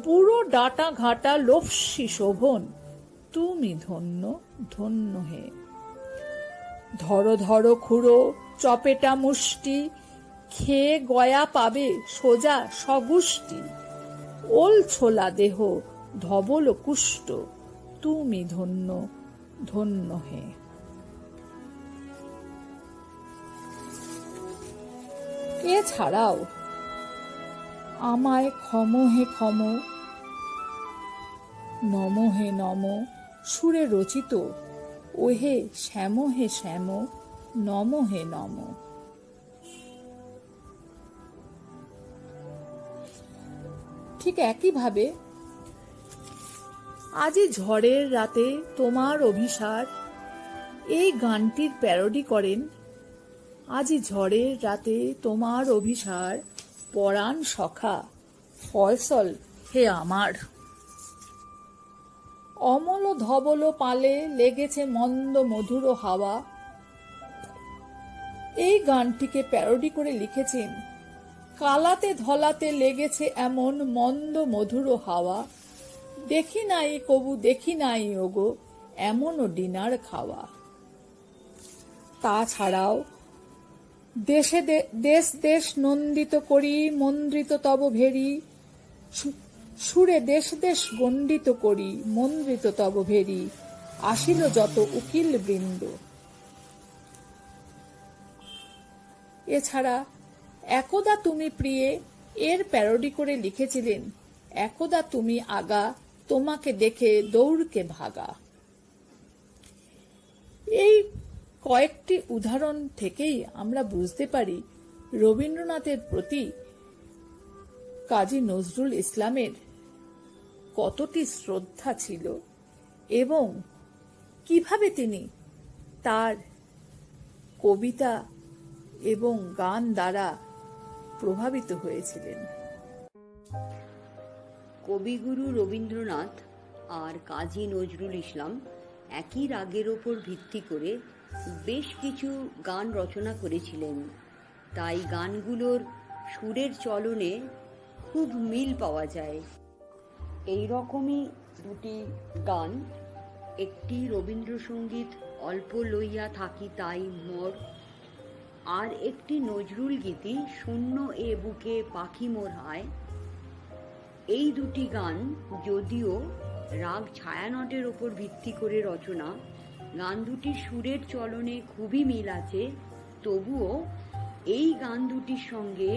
বুড়ো ডাটা ঘাটা লোভসী শোভন, তুমি ধন্য ধন্য হে। ধরো ধরো খুঁড়ো চপেটা মুষ্টি, খেয়ে গয়া পাবে সোজা সগুষ্টি। ওল ছোলা দেহ ধবল কুষ্ট, তুমি ধন্য ধন্য হে। এছাড়াও আমায় ক্ষম হে ক্ষম, নম হে নম সুরে রচিত ওহে শ্যাম হে শ্যাম, নম হে নম। ঠিক একইভাবে আজি ঝড়ের রাতে তোমার অভিসার, এই গানটির প্যারোডি করেন আজি ঝড়ের রাতে তোমার অভিসার, পরাণ সখা ফয়সল হে আমার। অমল ধবল পালে লেগেছে মন্দ মধুর হাওয়া, এই গানটিকে প্যারোডি করে লিখেছেন কালাতে ধলাতে লেগেছে এমন মন্দ মধুর হাওয়া। দেখি নাই কবু দেখি নাই ওগো এমনও ডিনার খাওয়া। তাছাড়াও দেশে দেশ দেশ নন্দিত করি মন্দ্রিত তব ভেরি, সুরে দেশ দেশ গণ্ডিত করি মন্দ্রিত তব ভেরি। আসিল যত উকিল বৃন্দ। এছাড়া একদা তুমি প্রিয়ে এর প্যারোডি করে লিখেছিলেন একদা তুমি আগা, তোমাকে দেখে দৌড়কে ভাগা। এই কয়েকটি উদাহরণ থেকেই আমরা বুঝতে পারি রবীন্দ্রনাথের প্রতি কাজী নজরুল ইসলামের কতটি শ্রদ্ধা ছিল এবং কিভাবে তিনি তার কবিতা এবং গান দ্বারা প্রভাবিত হয়েছিলেন। কবিগুরু রবীন্দ্রনাথ আর কাজী নজরুল ইসলাম একই রাগের ওপর ভিত্তি করে বেশ কিছু গান রচনা করেছিলেন, তাই গানগুলোর সুরের চলনে খুব মিল পাওয়া যায়। এই রকমই দুটি গান, একটি রবীন্দ্রসঙ্গীত অল্প লইয়া থাকি তাই মোর, আর একটি নজরুল গীতি শূন্য এ বুকে পাখি মোর হায়। এই দুটি গান যদিও রাগ ছায়ানটের ওপর ভিত্তি করে রচনা, গান দুটির সুরের চলনে খুবই মিল আছে, তবুও এই গান দুটির সঙ্গে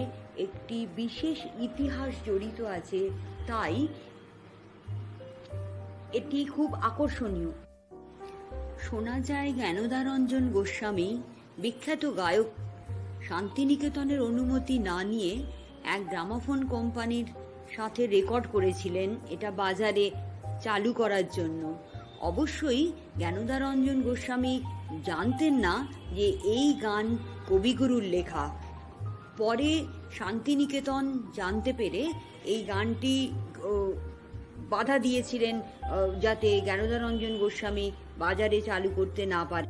একটি বিশেষ ইতিহাস জড়িত আছে, তাই এটি খুব আকর্ষণীয়। শোনা যায় জ্ঞানদারঞ্জন গোস্বামী, বিখ্যাত গায়ক, শান্তিনিকেতনের অনুমতি না নিয়ে এক গ্রামাফোন কোম্পানির সাথে রেকর্ড করেছিলেন এটা বাজারে চালু করার জন্য। অবশ্যই জ্ঞানদারঞ্জন গোস্বামী জানতেন না যে এই গান কবিগুরুর লেখা। পরে শান্তিনিকেতন জানতে পেরে এই গানটি বাধা দিয়েছিলেন যাতে জ্ঞানদারঞ্জন গোস্বামী বাজারে চালু করতে না পারে।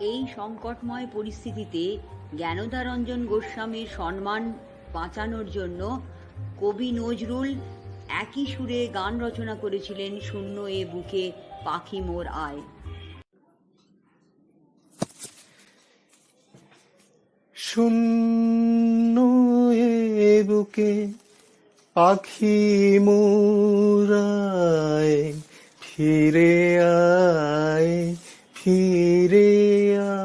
এই সংকটময় পরিস্থিতিতে জ্ঞানদারঞ্জন গোস্বামীর সম্মান বাঁচানোর জন্য কবি নজরুল একই সুরে গান রচনা করেছিলেন শূন্য এ বুকে পাখি মোর আয়। শূন্য এ বুকে পাখি মোর আয়, ফিরে আয়, ফিরে আয়।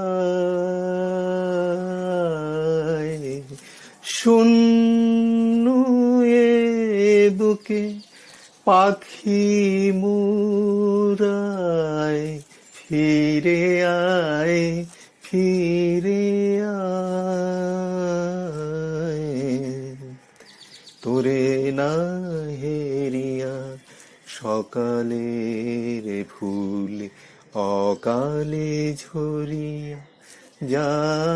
শূন্য এ বুকে পাখি মোর আয়, ফিরে আয়, ফিরে আয়। তোরে না হেরিয়া সকালের ফুল অকালে ঝরিয়া যায়।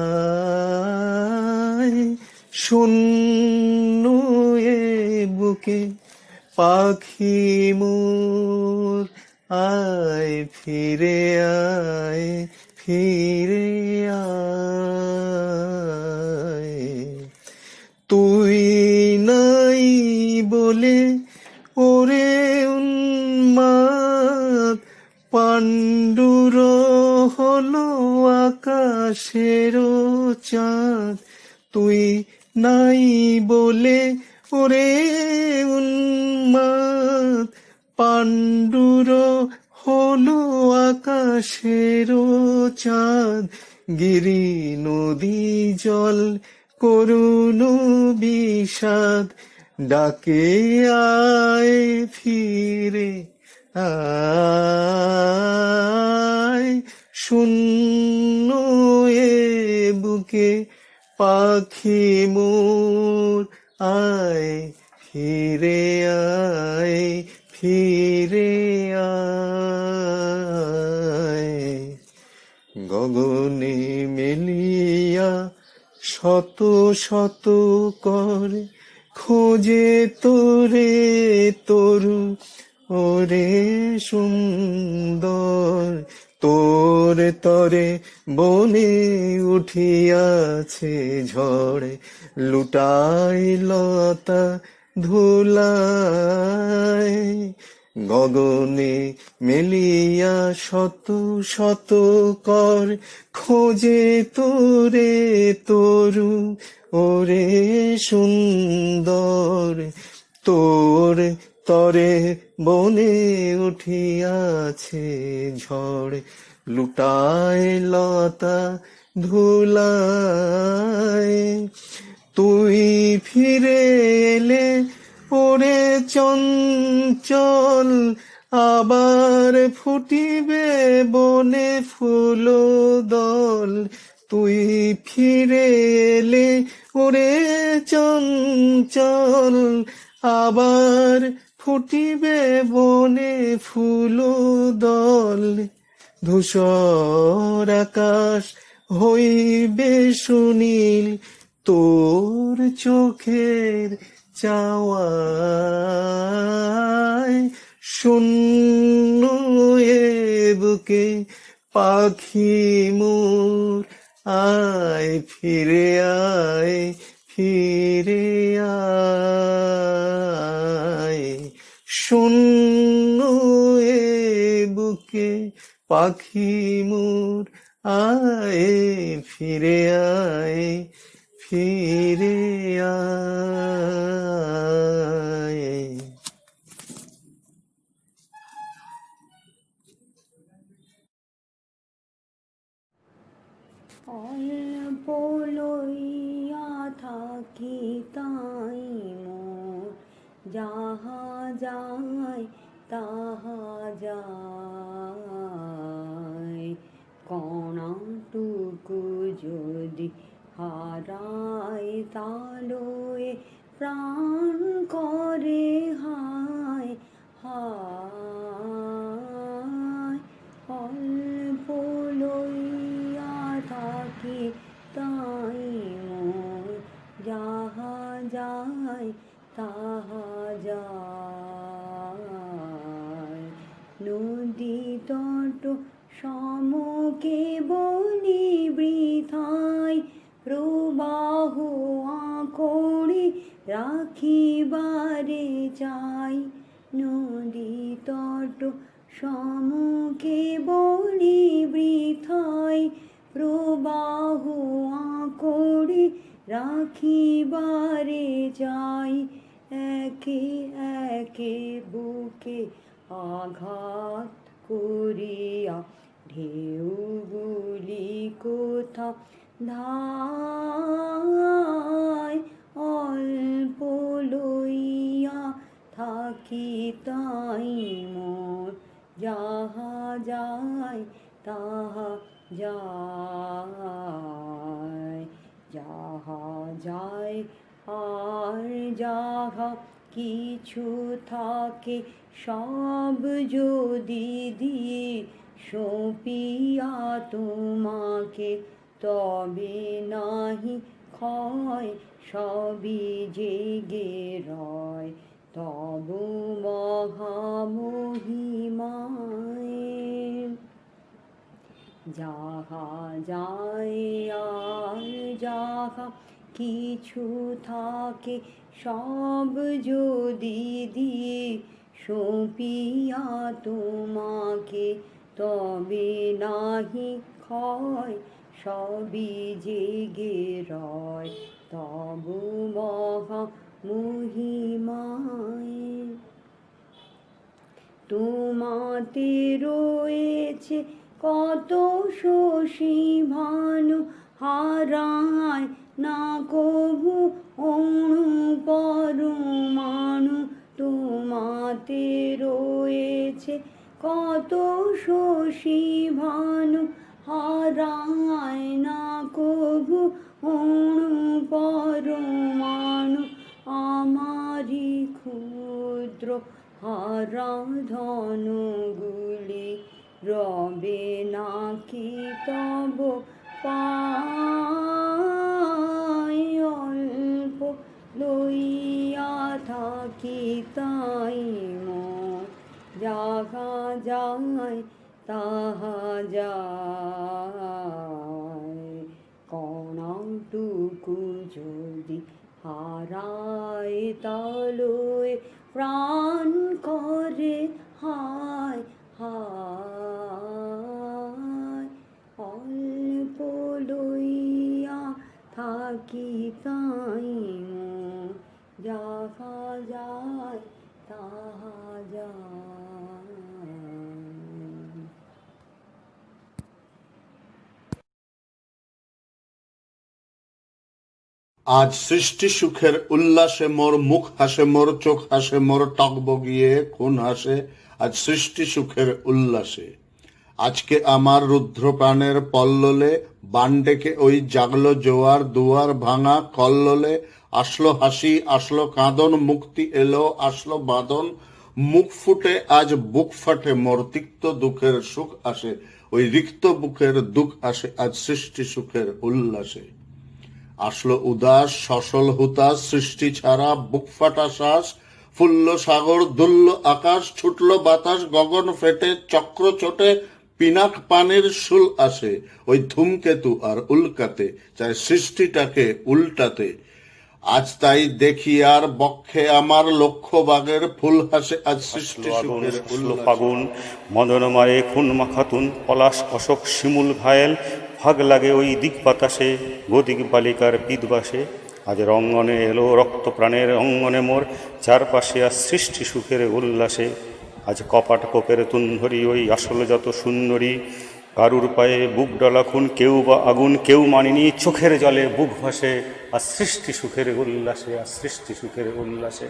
শূন্য এ বুকে পাখি মোর আয়, ফিরে আয়, ফিরে আয়। তুই নাই বলে ওরে উন্মাদ পাণ্ডুর হলো আকাশের চাঁদ। তুই নাই বলে ওরে উন্মাদ পাণ্ডুর হলো আকাশের চাঁদ। গিরি নদী জল করুণ বিষাদ ডাকে আয়, ফিরে আয়। শূন্য এ বুকে পাখি মোর আয়, ফিরে আয়, ফিরে আয়। গগনে মেলিয়া শত শত করে খোঁজে তোরে তরু ওরে সুন্দর। তোর তরে বনে উঠিয়াছে ঝড়ে লুটাই লতা ধুলায়। গগনে মেলিয়া শত শত কর খোঁজে তোরে তরু ওরে সুন্দর। তোর তরে বনে উঠিয়াছে ঝড় লুটায় লতা ধুলায়। তুই ফিরে এলে ওরে চঞ্চল আবার ফুটিবে বনে ফুল দল। তুই ফিরে এলে ওরে চঞ্চল আবার ফুটিবে বনে ফুল দল। ধূসর আকাশ হইবে সুনীল তোর চোখের চাওয়ায়। শূন্য এ বুকে পাখি মোর আয়, ফিরে আয়, ফিরে আয়। শূন্য এ বুকে পাখি মোর আয়, ফিরে আয়, ফিরে আয়। অল্প লইয়া থাকি তাই মোর যাহা যায় তাহা যায়। কণাটুকু যদি হারায় তা লয়ে প্রাণ করে হায় হায়, অল্প লইয়া থাকি তাই মোর, যাহা যায় তাহা যায়। নদী তট সমকে বলি বৃথায়, প্রবাহ আঁকড়ে রাখিবারে চাই। নদী তট সমকে বলি বৃথায়, প্রবাহ আঁকড়ে রাখিবারে চাই। একে একে বুকে আঘাত করিয়া ঢেউগুলি কোথা ধায়, অল্প লইয়া থাকি তাই মোর, যাহা যায় তাহা যায়। যাহা যায় আর যাহা কিছু থাকে, সব যদি দিই সঁপিয়া তোমাকে, তবে নাহি ক্ষয় সবই জেগে রয় তব মহামহিমায়। যাহা যায় আর যাহা কিছু থাকে, সব যদি দিই সঁপিয়া তোমাকে, তবে নাহি ক্ষয় সবই জেগে রয় তব মহামহিমায়। তোমাতে রয়েছে কত শশী ভানু, হারায় না কভু অণু পরমাণু। তোমাতে রয়েছে কত শশী ভানু, হারায় না কভু অণু পরমাণু। আমারি ক্ষুদ্র হারা ধনগুলি রবে নাকি তব পায়, অল্প লইয়া থাকি তাই মোর, যাহা যায় তাহা যায়। কণাটুকু যদি হারায় তলয়ে, প্রাণ করে হায় হায়, অল্প লইয়া থাকি তাই মোর, যাহা যায় তাহা যায়। আজ সৃষ্টি সুখের উল্লাসে মোর মুখ হাসে, মোর চোখ হাসে, মোর টকবগিয়ে খুন হাসে। আজ সৃষ্টি সুখের উল্লাসে, আজকে আমার রুদ্র প্রাণের পল্ললে, বান ডেকে ওই জাগলো জোয়ার, দুয়ার ভাঙা কল্লোলে। আসলো হাসি আসলো কাঁদন, মুক্তি এলো আসলো বাঁধন। মুখ ফুটে আজ বুক ফাটে, মোর তিক্ত দুঃখের সুখ আসে, ওই রিক্ত বুকের দুঃখ আসে আজ সৃষ্টি সুখের উল্লাসে। আসলো উদাস সসল হুতাশ, সৃষ্টি ছাড়া বুক ফাটা শ্বাস। ফুল্ল সাগর দুল্ল আকাশ, ছুটলো বাতাস গগন ফেটে, চক্র ছোটে পিনাক পানির শুল আসে, ওই ধূমকেতু আর উল্কাতে চায় সৃষ্টিটাকে উল্টাতে। আজ তাই দেখি আর বক্ষে আমার লক্ষ্য বাগের ফুল হাসে আজ সৃষ্টি সুখের উল্লাসে। ফাগুন মদনমারে খুন মাখাতুন, পলাশ অশোক শিমুল ঘায়েল, ভাগ লাগে ওই দিক বাতাসে, গদিক বালিকার পিদবাসে। আজ রঙ্গনে এলো রক্ত প্রাণের অঙ্গনে মোর, চারপাশে আজ সৃষ্টি সুখের উল্লাসে। আজ কপাট কোপের তুন্ধরি ওই আসল যত সুন্দরী, কারুর পায়ে বুক ডলা খুন, কেউ বা আগুন কেউ মানিনি, চোখের জলে বুক ভাসে আর সৃষ্টি সুখের উল্লাসে, আর সৃষ্টি সুখের উল্লাসে।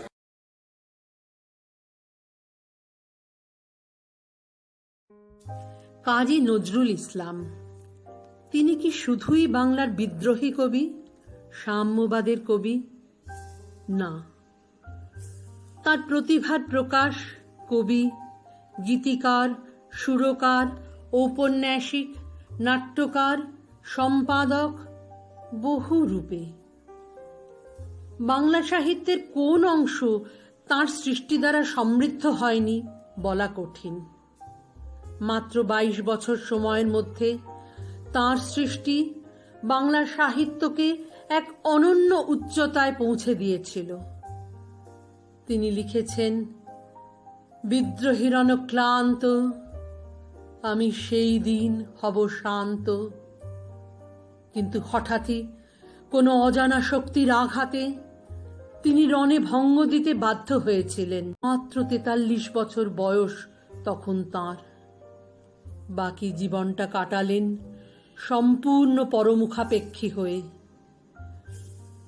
কাজী নজরুল ইসলাম, তিনি কি শুধুই বাংলার বিদ্রোহী কবি, সাম্যবাদের কবি? না, তার প্রতিভার প্রকাশ কবি, গীতিকার, সুরকার, ঔপন্যাসিক, নাট্যকার, সম্পাদক বহু রূপে। বাংলা সাহিত্যের কোন অংশ তার সৃষ্টি দ্বারা সমৃদ্ধ হয়নি বলা কঠিন। মাত্র 22 বছর সময়ের মধ্যে তার সৃষ্টি বাংলা সাহিত্যকে এক অনন্য উচ্চতায় পৌঁছে দিয়েছিল। তিনি লিখেছেন, বিদ্রোহীর ক্লান্ত আমি সেই দিন হব শান্ত। কিন্তু হঠাৎই কোনো অজানা শক্তির আঘাতে তিনি রণে ভঙ্গ দিতে বাধ্য হয়েছিলেন। মাত্র 43 বছর বয়স তখন তাঁর। বাকি জীবনটা কাটালেন সম্পূর্ণ পরমুখাপেক্ষী হয়ে।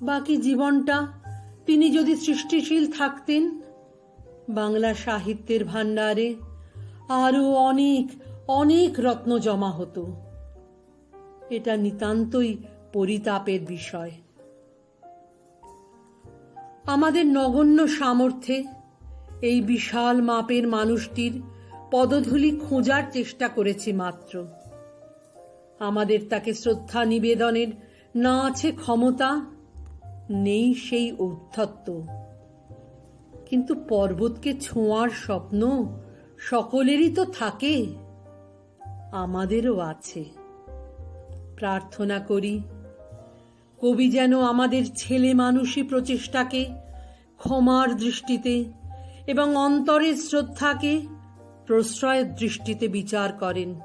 বাকি জীবনটা তিনি যদি সৃষ্টিশীল থাকতেন, বাংলা সাহিত্যের ভাণ্ডারে আরো অনেক অনেক রত্ন জমা হতো। এটা নিতান্তই পরিতাপের বিষয়। আমাদের নগণ্য সামর্থ্যে এই বিশাল মাপের মানুষটির পদধূলি খোঁজার চেষ্টা করেছি মাত্র। আমাদের তাকে শ্রদ্ধা নিবেদনের না আছে ক্ষমতা, নেই সেই ঔদ্ধত্য। কিন্তু পর্বতকে ছোঁয়ার স্বপ্ন সকলেরই তো থাকে, আমাদেরও আছে। প্রার্থনা করি কবি যেন আমাদের ছেলে মানুষী প্রচেষ্টাকে ক্ষমার দৃষ্টিতে এবং অন্তরের শ্রদ্ধাকে প্রশ্রয়ের দৃষ্টিতে বিচার করেন।